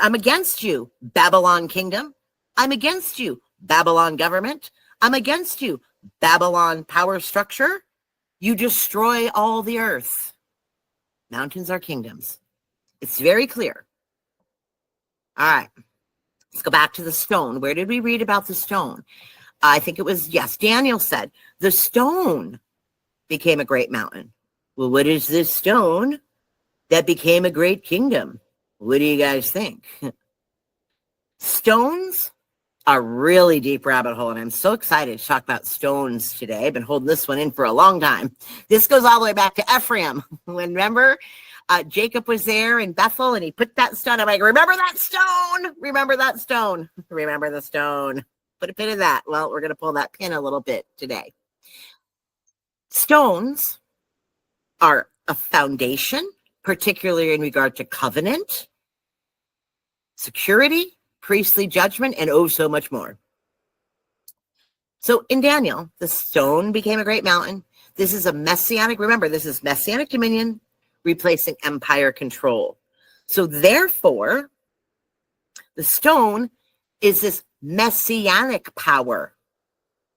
I'm against you, Babylon kingdom. I'm against you, Babylon government. I'm against you, Babylon power structure. You destroy all the earth. Mountains are kingdoms. It's very clear. All right. Let's go back to the stone. Where did we read about the stone? I think it was, yes, Daniel said, the stone became a great mountain. Well, what is this stone that became a great kingdom? What do you guys think? Stones are really deep rabbit hole, and I'm so excited to talk about stones today. I've been holding this one in for a long time. This goes all the way back to Ephraim. Remember, Jacob was there in Bethel, and he put that stone. I'm like, remember that stone? Remember that stone? Remember the stone. Put a pin in that. Well, we're going to pull that pin a little bit today. Stones are a foundation, particularly in regard to covenant, security, priestly judgment, and oh, so much more. So in Daniel, the stone became a great mountain. This is a messianic, remember, this is messianic dominion replacing empire control. So therefore, the stone is this messianic power,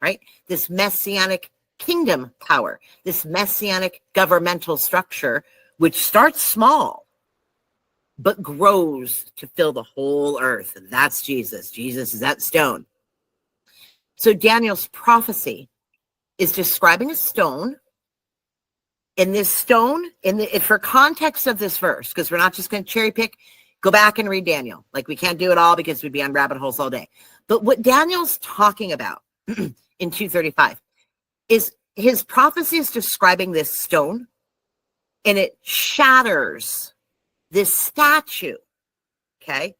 right? This messianic kingdom power, this messianic governmental structure, which starts small, but grows to fill the whole earth. That's Jesus. Jesus is that stone. So Daniel's prophecy is describing a stone. And this stone, for context of this verse, because we're not just going to cherry pick, go back and read Daniel. Like, we can't do it all because we'd be on rabbit holes all day. But what Daniel's talking about in 235 is his prophecy is describing this stone, and it shatters this statue, okay?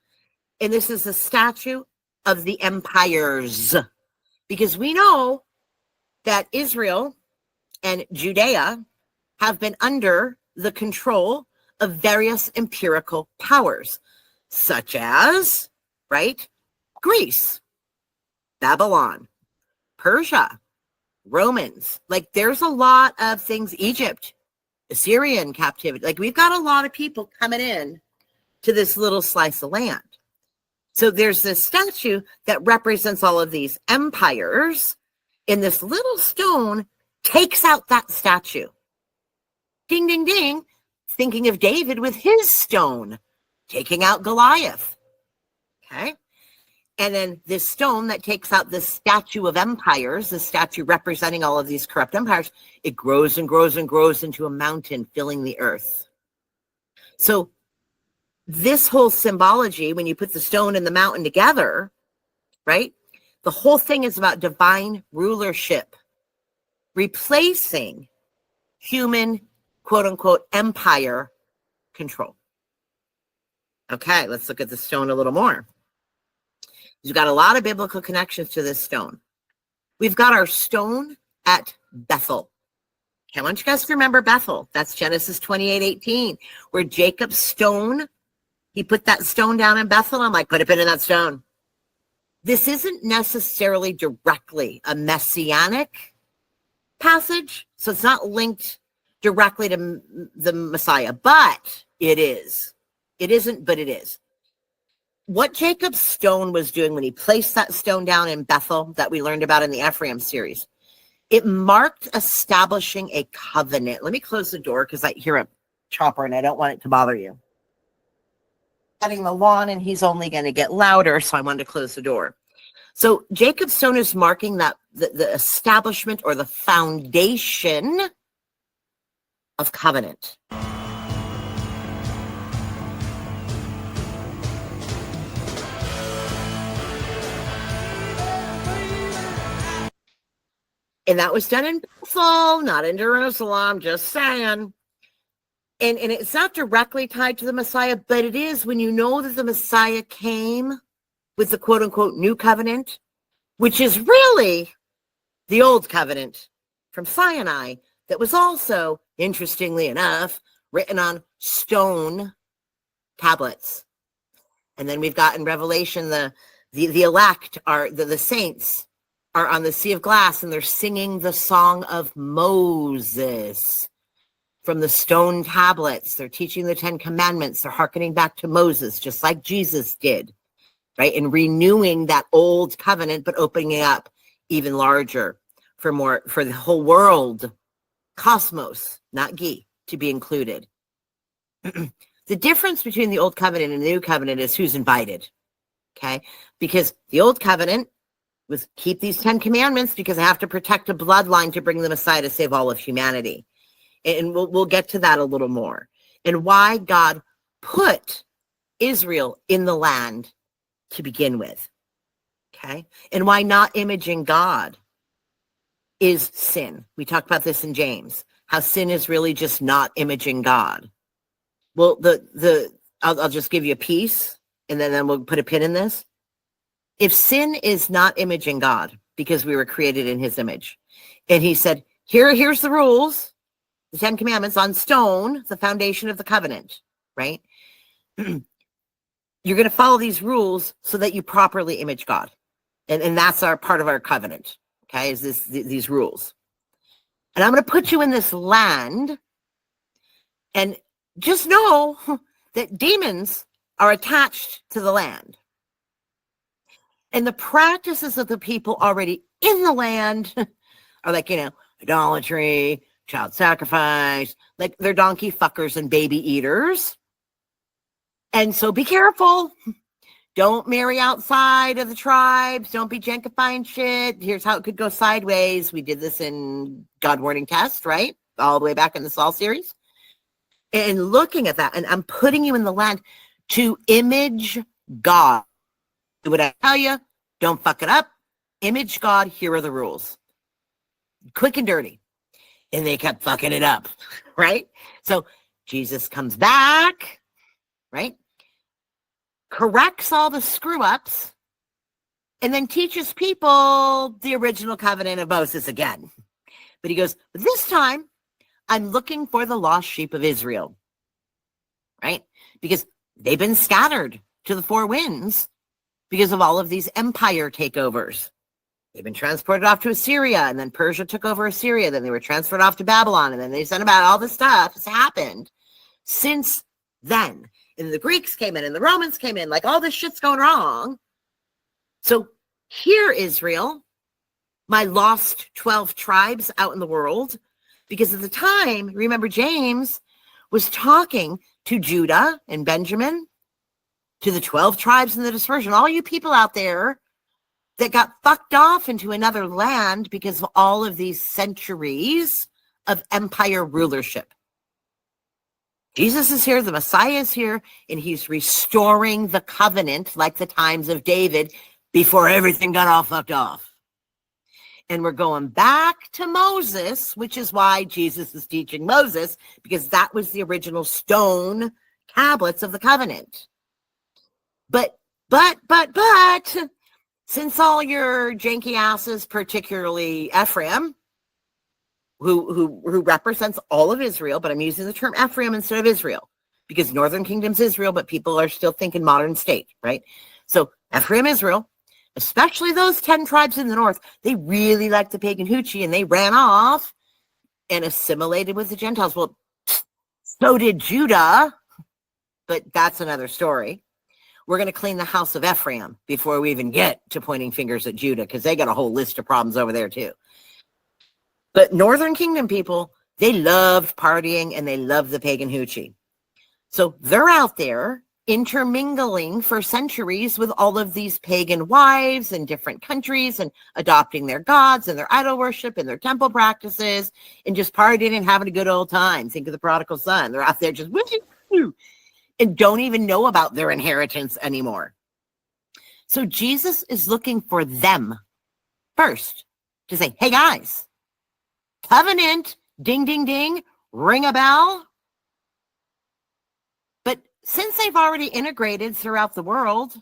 And this is a statue of the empires, because we know that Israel and Judea have been under the control of various empirical powers, such as, right, Greece, Babylon, Persia, Romans. Like there's a lot of things, Egypt, Assyrian captivity. Like we've got a lot of people coming in to this little slice of land. So there's this statue that represents all of these empires, and this little stone takes out that statue. Ding, ding, ding. Thinking of David with his stone, taking out Goliath. Okay. And then this stone that takes out this statue of empires, the statue representing all of these corrupt empires, it grows and grows and grows into a mountain filling the earth. So this whole symbology, when you put the stone and the mountain together, right? The whole thing is about divine rulership, replacing human, quote unquote, empire control. Okay, let's look at the stone a little more. You've got a lot of biblical connections to this stone. We've got our stone at Bethel. Okay, I want you guys to remember Bethel. That's Genesis 28:18, where Jacob's stone, he put that stone down in Bethel. I'm like, put a pin in that stone. This isn't necessarily directly a messianic passage, so it's not linked directly to the Messiah, but it is. It isn't, but it is. What Jacob's stone was doing when he placed that stone down in Bethel that we learned about in the Ephraim series, it marked establishing a covenant. Let me close the door because I hear a chopper and I don't want it to bother you. Cutting the lawn and he's only going to get louder, so I wanted to close the door. So Jacob's stone is marking that the establishment or the foundation of covenant. And that was done in Bethel, not in Jerusalem, just saying. And it's not directly tied to the Messiah, but it is when you know that the Messiah came with the quote unquote new covenant, which is really the old covenant from Sinai that was also, interestingly enough, written on stone tablets. And then we've got in Revelation, the elect are the saints are on the sea of glass and they're singing the song of Moses from the stone tablets. They're teaching the 10 commandments. They're hearkening back to Moses, just like Jesus did, right? And renewing that old covenant, but opening it up even larger for the whole world, cosmos, not ghee, to be included. The difference between the old covenant and the new covenant is who's invited, okay? Because the old covenant was keep these 10 commandments because I have to protect a bloodline to bring the Messiah to save all of humanity. And we'll get to that a little more. And why God put Israel in the land to begin with, okay? And why not imaging God is sin. We talked about this in James, how sin is really just not imaging God. Well, I'll just give you a piece, and then we'll put a pin in this. If sin is not imaging God, because we were created in his image, and he said, here's the rules, the 10 commandments on stone, the foundation of the covenant, right? You're going to follow these rules so that you properly image God. And that's our part of our covenant, okay, is these rules. And I'm going to put you in this land, and just know that demons are attached to the land. And the practices of the people already in the land are like, idolatry, child sacrifice, like they're donkey fuckers and baby eaters. And so be careful. Don't marry outside of the tribes. Don't be gentrifying shit. Here's how it could go sideways. We did this in God Warning Test, right? All the way back in the Saul series. And looking at that, and I'm putting you in the land to image God. Do what I tell you. Don't fuck it up. Image God. Here are the rules. Quick and dirty. And they kept fucking it up, right? So Jesus comes back, right? Corrects all the screw-ups, and then teaches people the original covenant of Moses again. But he goes, but this time, I'm looking for the lost sheep of Israel, right? Because they've been scattered to the four winds because of all of these empire takeovers, They've been transported off to Assyria, and then Persia took over Assyria. Then they were transferred off to Babylon, and then they sent about all this stuff has happened since then. And the Greeks came in, and the Romans came in, like all this shit's going wrong. So here, Israel, my lost 12 tribes out in the world, because at the time, remember, James was talking to Judah and Benjamin, to the 12 tribes in the dispersion, all you people out there that got fucked off into another land because of all of these centuries of empire rulership. Jesus is here, the Messiah is here, and he's restoring the covenant like the times of David before everything got all fucked off. And we're going back to Moses, which is why Jesus is teaching Moses, because that was the original stone tablets of the covenant. But, since all your janky asses, particularly Ephraim, who represents all of Israel, but I'm using the term Ephraim instead of Israel, because Northern Kingdom's Israel, but people are still thinking modern state, right? So Ephraim, Israel, especially those 10 tribes in the north, they really liked the pagan hoochie, and they ran off and assimilated with the Gentiles. Well, so did Judah, but that's another story. We're going to clean the house of Ephraim before we even get to pointing fingers at Judah, because they got a whole list of problems over there too. But Northern Kingdom people, they loved partying and they loved the pagan hoochie. So they're out there intermingling for centuries with all of these pagan wives in different countries and adopting their gods and their idol worship and their temple practices and just partying and having a good old time. Think of the prodigal son. They're out there just woo, and don't even know about their inheritance anymore. So Jesus is looking for them first to say, hey guys, covenant, ding, ding, ding, ring a bell. But since they've already integrated throughout the world,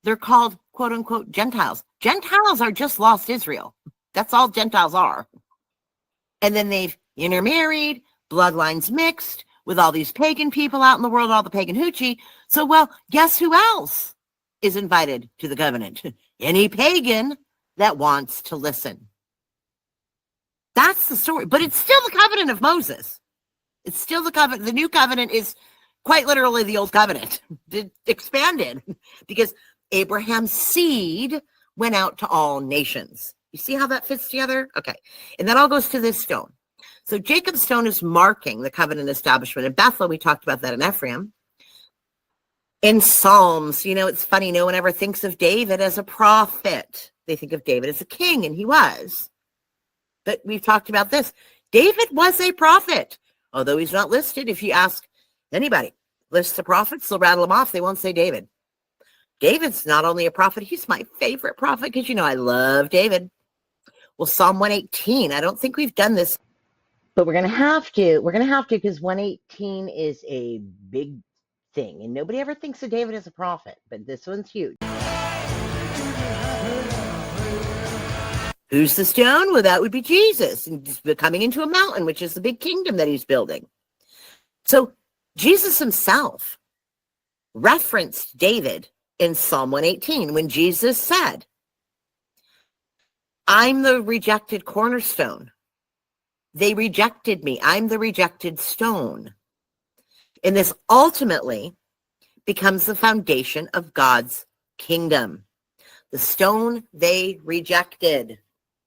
they're called, quote unquote, Gentiles. Gentiles are just lost Israel. That's all Gentiles are. And then they've intermarried, bloodlines mixed with all these pagan people out in the world, all the pagan hoochie. So, well, guess who else is invited to the covenant? Any pagan that wants to listen. That's the story. But it's still the covenant of Moses. It's still the covenant. The new covenant is quite literally the old covenant. It expanded because Abraham's seed went out to all nations. You see how that fits together? Okay. And that all goes to this stone. So Jacob's stone is marking the covenant establishment. In Bethel, we talked about that in Ephraim. In Psalms, you know, it's funny, no one ever thinks of David as a prophet. They think of David as a king, and he was. But we've talked about this. David was a prophet, although he's not listed. If you ask anybody, list the prophets, they'll rattle them off. They won't say David. David's not only a prophet, he's my favorite prophet because, you know, I love David. Well, Psalm 118, I don't think we've done this. But we're going to have to. We're going to have to because 118 is a big thing. And nobody ever thinks of David as a prophet. But this one's huge. Who's the stone? Well, that would be Jesus. And coming into a mountain, which is the big kingdom that he's building. So Jesus himself referenced David in Psalm 118 when Jesus said, I'm the rejected cornerstone. They rejected me. I'm the rejected stone. And this ultimately becomes the foundation of God's kingdom. The stone they rejected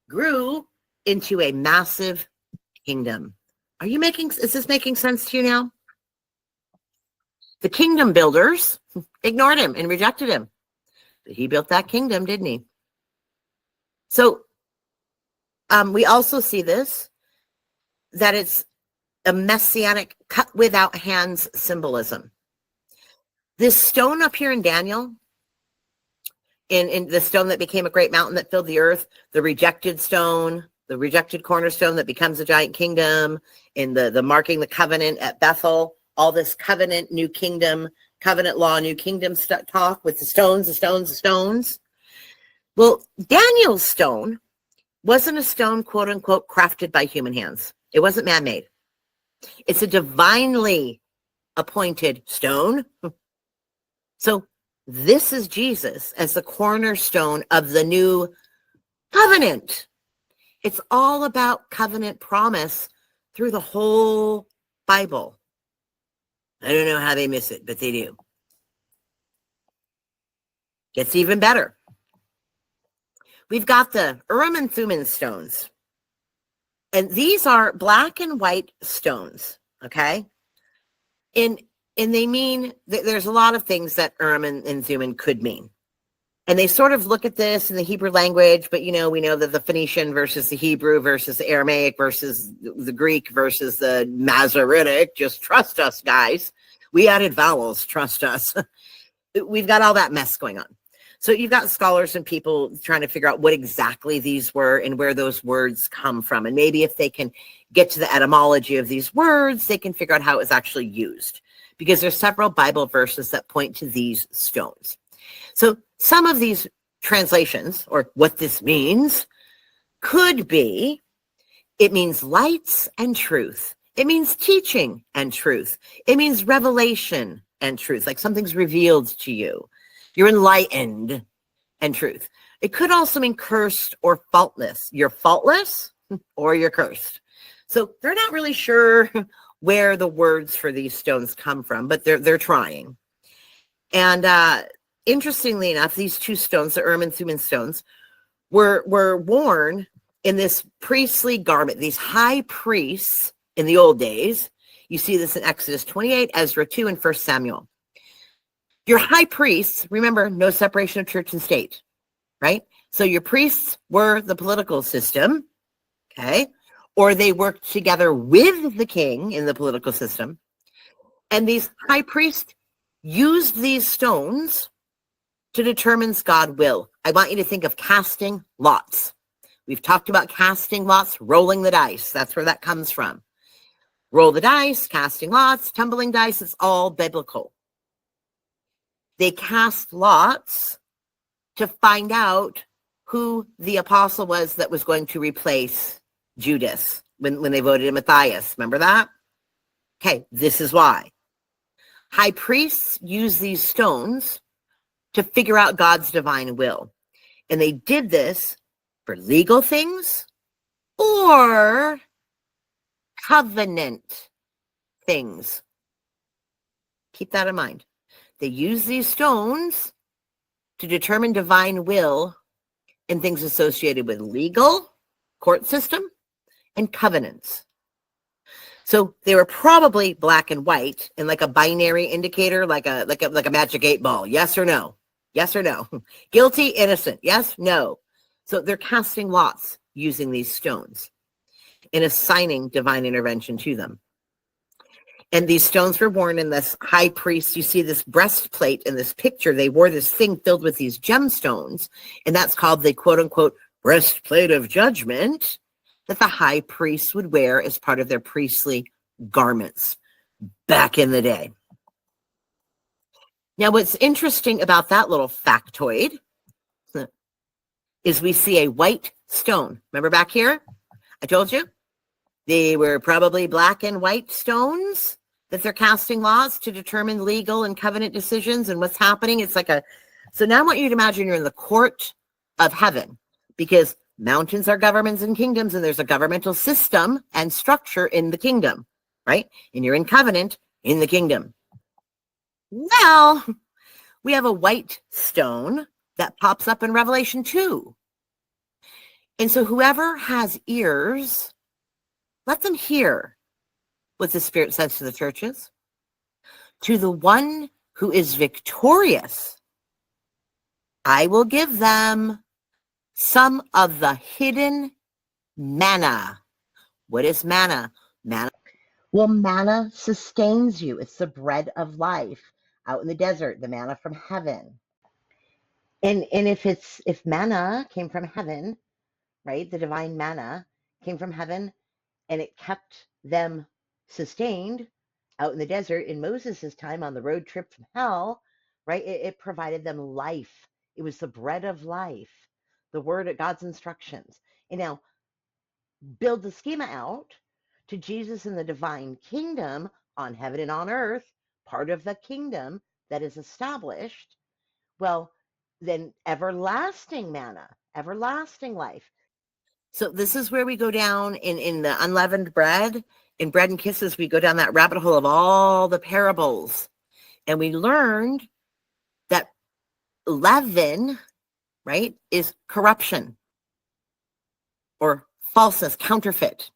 grew into a massive kingdom. Is this making sense to you now? The kingdom builders ignored him and rejected him. But he built that kingdom, didn't he? So we also see this, that it's a messianic cut without hands symbolism. This stone up here in Daniel, in the stone that became a great mountain that filled the earth, the rejected stone, the rejected cornerstone that becomes a giant kingdom, in the marking the covenant at Bethel, all this covenant, new kingdom, covenant law, new kingdom talk with the stones. Well, Daniel's stone wasn't a stone, quote unquote, crafted by human hands. It wasn't man-made. It's a divinely appointed stone. So this is Jesus as the cornerstone of the new Covenant. It's all about covenant promise through the whole Bible. I don't know how they miss it, but they do. Gets even better. We've got the Urim and Thummim stones. And these are black and white stones, okay? And they mean, there's a lot of things that Urim and Thummim could mean. And they sort of look at this in the Hebrew language, but, we know that the Phoenician versus the Hebrew versus the Aramaic versus the Greek versus the Masoretic. Just trust us, guys. We added vowels, trust us. We've got all that mess going on. So you've got scholars and people trying to figure out what exactly these were and where those words come from. And maybe if they can get to the etymology of these words, they can figure out how it was actually used. Because there's several Bible verses that point to these stones. So some of these translations, or what this means, could be, it means lights and truth. It means teaching and truth. It means revelation and truth, like something's revealed to you. You're enlightened and truth. It could also mean cursed or faultless. You're faultless or you're cursed. So they're not really sure where the words for these stones come from, but they're trying. And interestingly enough, these two stones, the Urim and Thummim stones, were worn in this priestly garment. These high priests in the old days, you see this in Exodus 28, Ezra 2, and 1 Samuel. Your high priests, remember, no separation of church and state, right? So your priests were the political system, okay? Or they worked together with the king in the political system. And these high priests used these stones to determine God's will. I want you to think of casting lots. We've talked about casting lots, rolling the dice. That's where that comes from. Roll the dice, casting lots, tumbling dice, it's all biblical. They cast lots to find out who the apostle was that was going to replace Judas when they voted in Matthias. Remember that? Okay, this is why. High priests use these stones to figure out God's divine will. And they did this for legal things or covenant things. Keep that in mind. They use these stones to determine divine will in things associated with legal, court system, and covenants. So they were probably black and white and like a binary indicator, like a magic 8-ball. Yes or no? Yes or no? Guilty, innocent. Yes, no. So they're casting lots using these stones and assigning divine intervention to them. And these stones were worn in this high priest. You see this breastplate in this picture. They wore this thing filled with these gemstones, and that's called the quote-unquote breastplate of judgment that the high priest would wear as part of their priestly garments back in the day. Now, what's interesting about that little factoid is we see a white stone. Remember back here? I told you they were probably black and white stones that they're casting laws to determine legal and covenant decisions and what's happening. It's like so now I want you to imagine you're in the court of heaven, because mountains are governments and kingdoms, and there's a governmental system and structure in the kingdom, right? And you're in covenant in the kingdom. Well, we have a white stone that pops up in Revelation 2. And so whoever has ears, let them hear what the Spirit says to the churches. To the one who is victorious, I will give them some of the hidden manna. What is manna? Manna. Well, manna sustains you. It's the bread of life out in the desert, the manna from heaven. And if manna came from heaven, right? The divine manna came from heaven, and it kept them sustained out in the desert in Moses' time on the road trip from hell, right? It provided them life. It was the bread of life, the word of God's instructions. And now build the schema out to Jesus and the divine kingdom on heaven and on earth, part of the kingdom that is established. Well, then everlasting manna, everlasting life. So this is where we go down in the unleavened bread. In Bread and Kisses, we go down that rabbit hole of all the parables. And we learned that leaven, right, is corruption or falseness, counterfeit.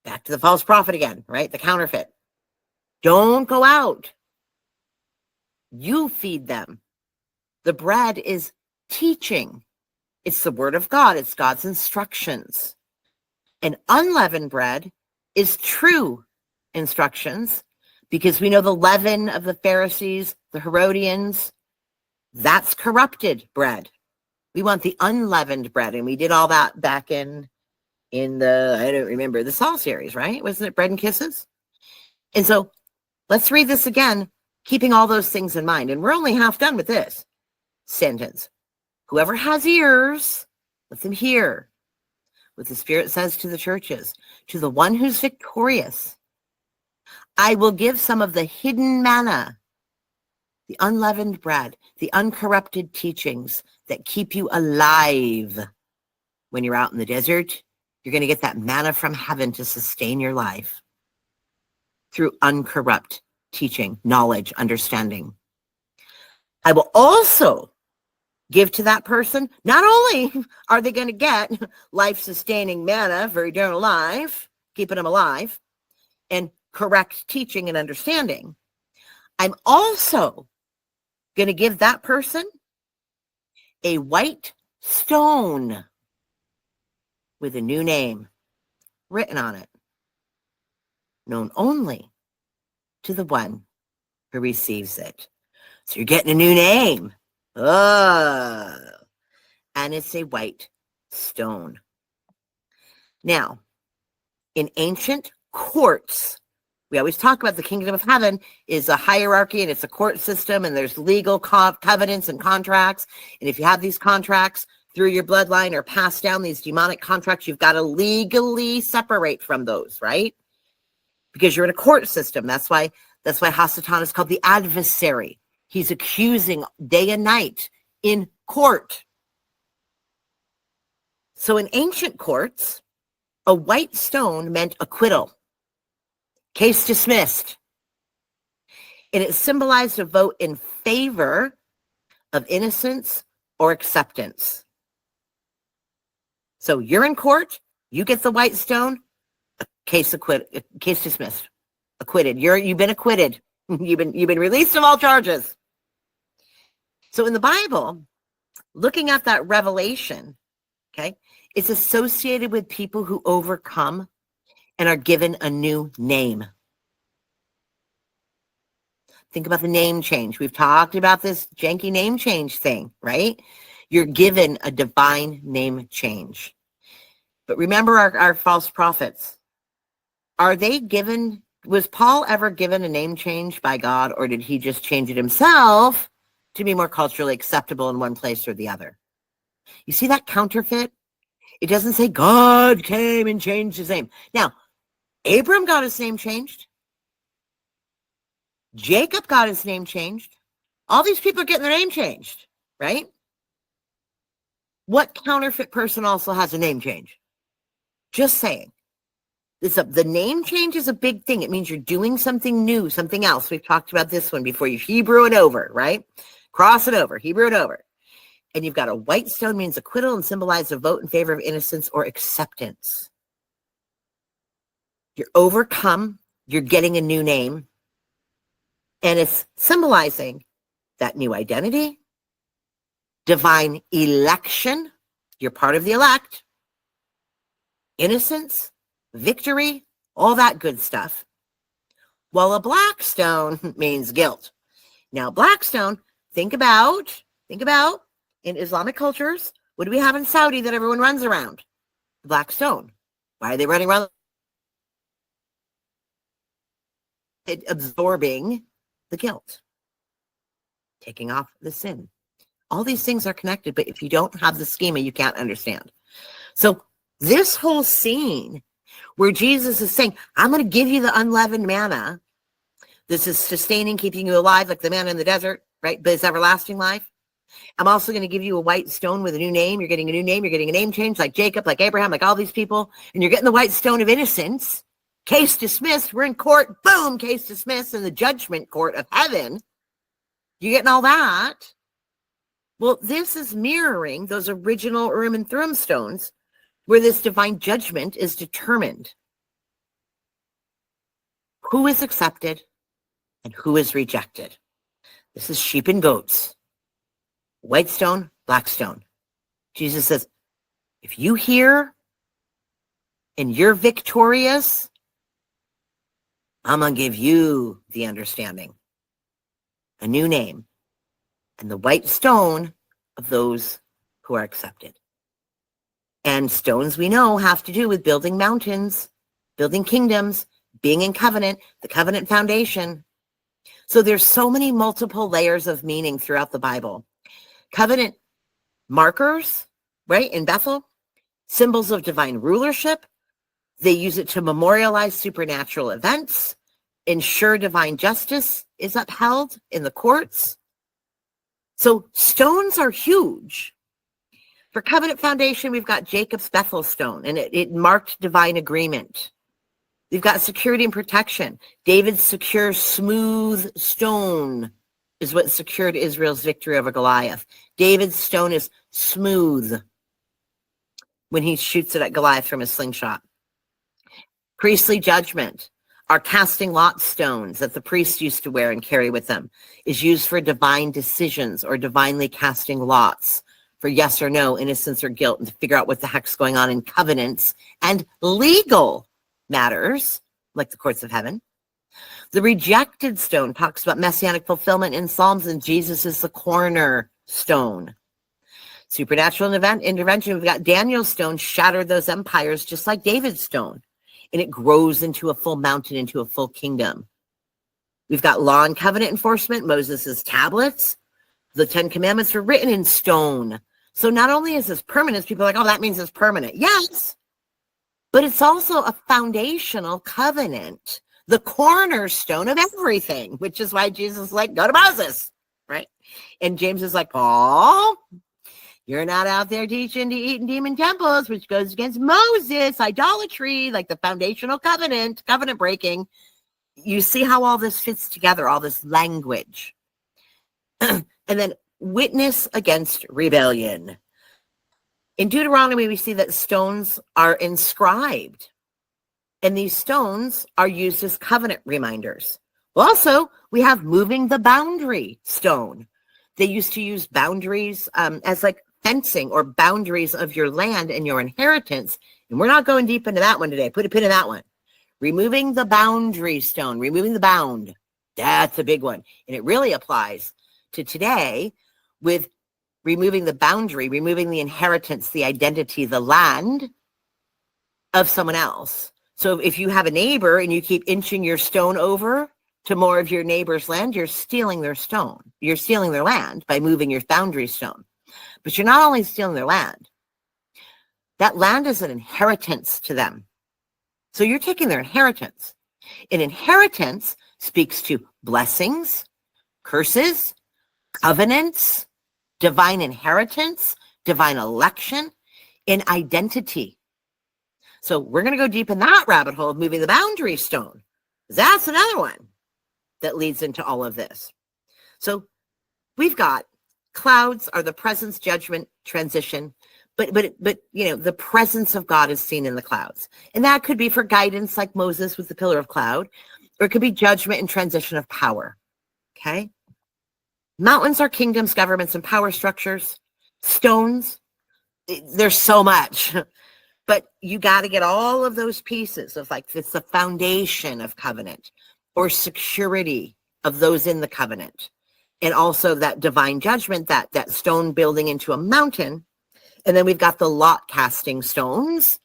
Back to the false prophet again, right? The counterfeit. Don't go out. You feed them. The bread is teaching. It's the word of God. It's God's instructions. And unleavened bread is true instructions, because we know the leaven of the Pharisees, the Herodians, that's corrupted bread. We want the unleavened bread. And we did all that back in the, I don't remember, the Saul series, right? Wasn't it Bread and Kisses? And so let's read this again, keeping all those things in mind. And we're only half done with this sentence. Whoever has ears, let them hear what the Spirit says to the churches. To the one who's victorious, I will give some of the hidden manna, the unleavened bread, the uncorrupted teachings that keep you alive. When you're out in the desert, you're going to get that manna from heaven to sustain your life through uncorrupt teaching, knowledge, understanding. I will also give to that person, not only are they going to get life-sustaining manna for eternal life, keeping them alive, and correct teaching and understanding, I'm also going to give that person a white stone with a new name written on it, known only to the one who receives it. So you're getting a new name. Oh, and it's a white stone. Now, in ancient courts, we always talk about the kingdom of heaven is a hierarchy and it's a court system, and there's legal covenants and contracts. And if you have these contracts through your bloodline or passed down, these demonic contracts, you've got to legally separate from those, right? Because you're in a court system. That's why Hasatan is called the adversary. He's accusing day and night in court. So in ancient courts, a white stone meant acquittal, case dismissed. And it symbolized a vote in favor of innocence or acceptance. So you're in court, you get the white stone, case dismissed, acquitted. You've been acquitted. You've been released of all charges. So in the Bible, looking at that revelation, okay, it's associated with people who overcome and are given a new name. Think about the name change. We've talked about this janky name change thing, right? You're given a divine name change. But remember our false prophets. Are they given, was Paul ever given a name change by God, or did he just change it himself to be more culturally acceptable in one place or the other? You see that counterfeit? It doesn't say God came and changed his name. Now, Abram got his name changed. Jacob got his name changed. All these people are getting their name changed, right? What counterfeit person also has a name change? Just saying. The name change is a big thing. It means you're doing something new, something else. We've talked about this one before. You Hebrew it over, right? Cross it over, Hebrew it over. And you've got a white stone, means acquittal, and symbolizes a vote in favor of innocence or acceptance. You're overcome. You're getting a new name. And it's symbolizing that new identity, divine election. You're part of the elect. Innocence, victory, all that good stuff. While a black stone means guilt. Now, black stone, think about in Islamic cultures, what do we have in Saudi that everyone runs around? The black stone. Why are they running around? Absorbing the guilt, taking off the sin. All these things are connected, but if you don't have the schema, you can't understand. So this whole scene where Jesus is saying, I'm going to give you the unleavened manna. This is sustaining, keeping you alive like the manna in the desert, right? But it's everlasting life. I'm also going to give you a white stone with a new name. You're getting a new name. You're getting a name change like Jacob, like Abraham, like all these people. And you're getting the white stone of innocence. Case dismissed. We're in court. Boom, case dismissed in the judgment court of heaven. You getting all that? Well, this is mirroring those original Urim and Thummim stones where this divine judgment is determined. Who is accepted and who is rejected? This is sheep and goats. White stone, black stone. Jesus says, if you hear and you're victorious, I'm going to give you the understanding, a new name, and the white stone of those who are accepted. And stones we know have to do with building mountains, building kingdoms, being in covenant, the covenant foundation. So there's so many multiple layers of meaning throughout the Bible. Covenant markers, right, in Bethel, symbols of divine rulership. They use it to memorialize supernatural events, ensure divine justice is upheld in the courts. So stones are huge. For covenant foundation, we've got Jacob's Bethel stone, and it marked divine agreement. We've got security and protection. David's secure, smooth stone is what secured Israel's victory over Goliath. David's stone is smooth when he shoots it at Goliath from his slingshot. Priestly judgment, our casting lot stones that the priests used to wear and carry with them, is used for divine decisions or divinely casting lots for yes or no, innocence or guilt, and to figure out what the heck's going on in covenants and legal matters, like the courts of heaven. The rejected stone talks about messianic fulfillment in Psalms, and Jesus is the cornerstone. Supernatural intervention, we've got Daniel's stone shattered those empires just like David's stone, and it grows into a full mountain, into a full kingdom. We've got law and covenant enforcement, Moses' tablets. The 10 Commandments were written in stone. So not only is this permanent, people are like, oh, that means it's permanent. Yes, but it's also a foundational covenant, the cornerstone of everything, which is why Jesus is like, go to Moses, right? And James is like, Paul, you're not out there teaching to eat in demon temples, which goes against Moses, idolatry, like the foundational covenant breaking. You see how all this fits together, all this language. And then witness against rebellion. In Deuteronomy, we see that stones are inscribed, and these stones are used as covenant reminders. Also, we have moving the boundary stone. They used to use boundaries as like fencing or boundaries of your land and your inheritance. And we're not going deep into that one today. Put a pin in that one. Removing the boundary stone, removing the bound. That's a big one. And it really applies to today with removing the boundary, removing the inheritance, the identity, the land of someone else. So if you have a neighbor and you keep inching your stone over to more of your neighbor's land, you're stealing their stone. You're stealing their land by moving your boundary stone. But you're not only stealing their land, that land is an inheritance to them. So you're taking their inheritance. An inheritance speaks to blessings, curses, covenants, divine inheritance, divine election, and identity. So we're going to go deep in that rabbit hole of moving the boundary stone. That's another one that leads into all of this. So we've got clouds are the presence, judgment, transition, but you know, the presence of God is seen in the clouds. And that could be for guidance like Moses with the pillar of cloud, or it could be judgment and transition of power. Okay? Mountains are kingdoms, governments, and power structures. Stones, there's so much. But you got to get all of those pieces of like, it's the foundation of covenant or security of those in the covenant. And also that divine judgment, that stone building into a mountain. And then we've got the lot casting stones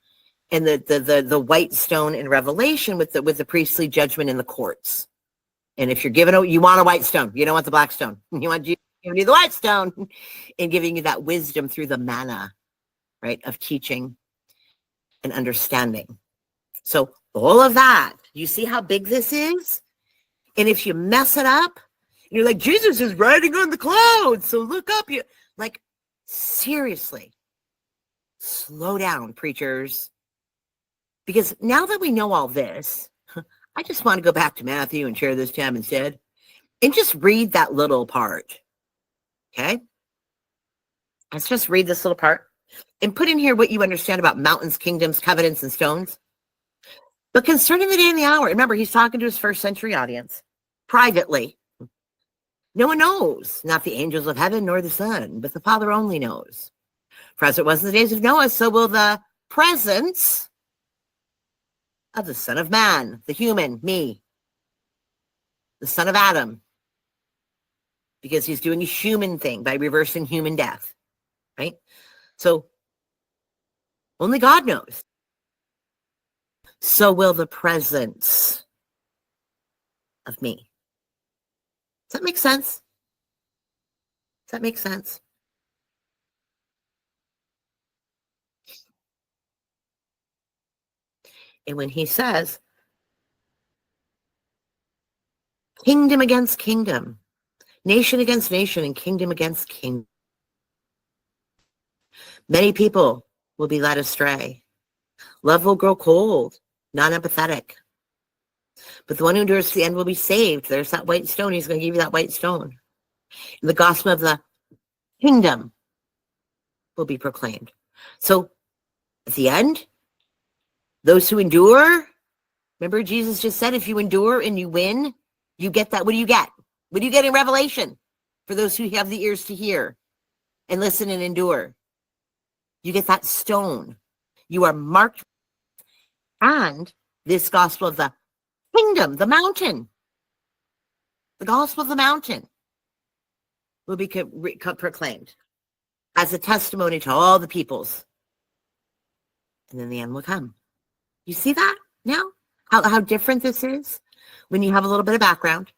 and the white stone in Revelation with the priestly judgment in the courts. And if you're you want a white stone, you don't want the black stone. You want giving you the white stone and giving you that wisdom through the manna, right, of teaching and understanding. So all of that, you see how big this is? And if you mess it up, you're like, Jesus is riding on the clouds, so look up. Like, seriously, slow down, preachers. Because now that we know all this, I just want to go back to Matthew and share this time instead and just read that little part. Okay? Let's just read this little part and put in here what you understand about mountains, kingdoms, covenants, and stones. But concerning the day and the hour, remember, he's talking to his first century audience privately. No one knows, not the angels of heaven nor the Son, but the Father only knows. For as it was in the days of Noah, so will the presence of the Son of Man, the human, me, the son of Adam, because he's doing a human thing by reversing human death, right? So only God knows. So will the presence of me. Does that make sense? Does that make sense? And when he says, kingdom against kingdom, nation against nation, and kingdom against kingdom, many people will be led astray. Love will grow cold, non-empathetic. But the one who endures to the end will be saved. There's that white stone. He's going to give you that white stone. And the gospel of the kingdom will be proclaimed. So at the end, those who endure, remember Jesus just said, if you endure and you win, you get that. What do you get? What do you get in Revelation? For those who have the ears to hear and listen and endure, you get that stone. You are marked. And this gospel of the kingdom, the mountain, the gospel of the mountain will be proclaimed as a testimony to all the peoples. And then the end will come. You see that now? How different this is when you have a little bit of background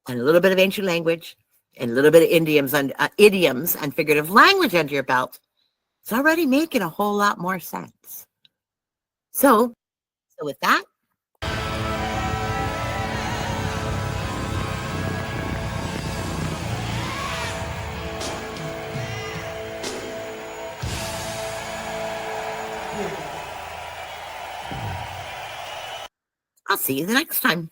and a little bit of ancient language and a little bit of idioms and figurative language under your belt. It's already making a whole lot more sense. So with that, I'll see you the next time.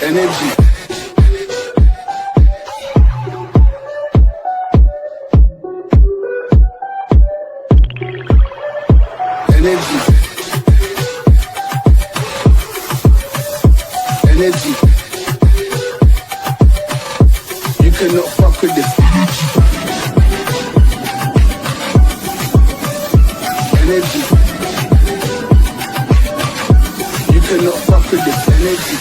Energy. Energy. Energy. You cannot fuck with this. Energy. You cannot fuck with this energy.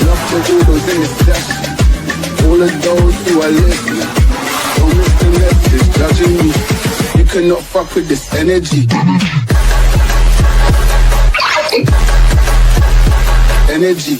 Love to all those in the steps, all of those who are listening. Don't miss the message, judging me. You cannot fuck with this energy. Energy.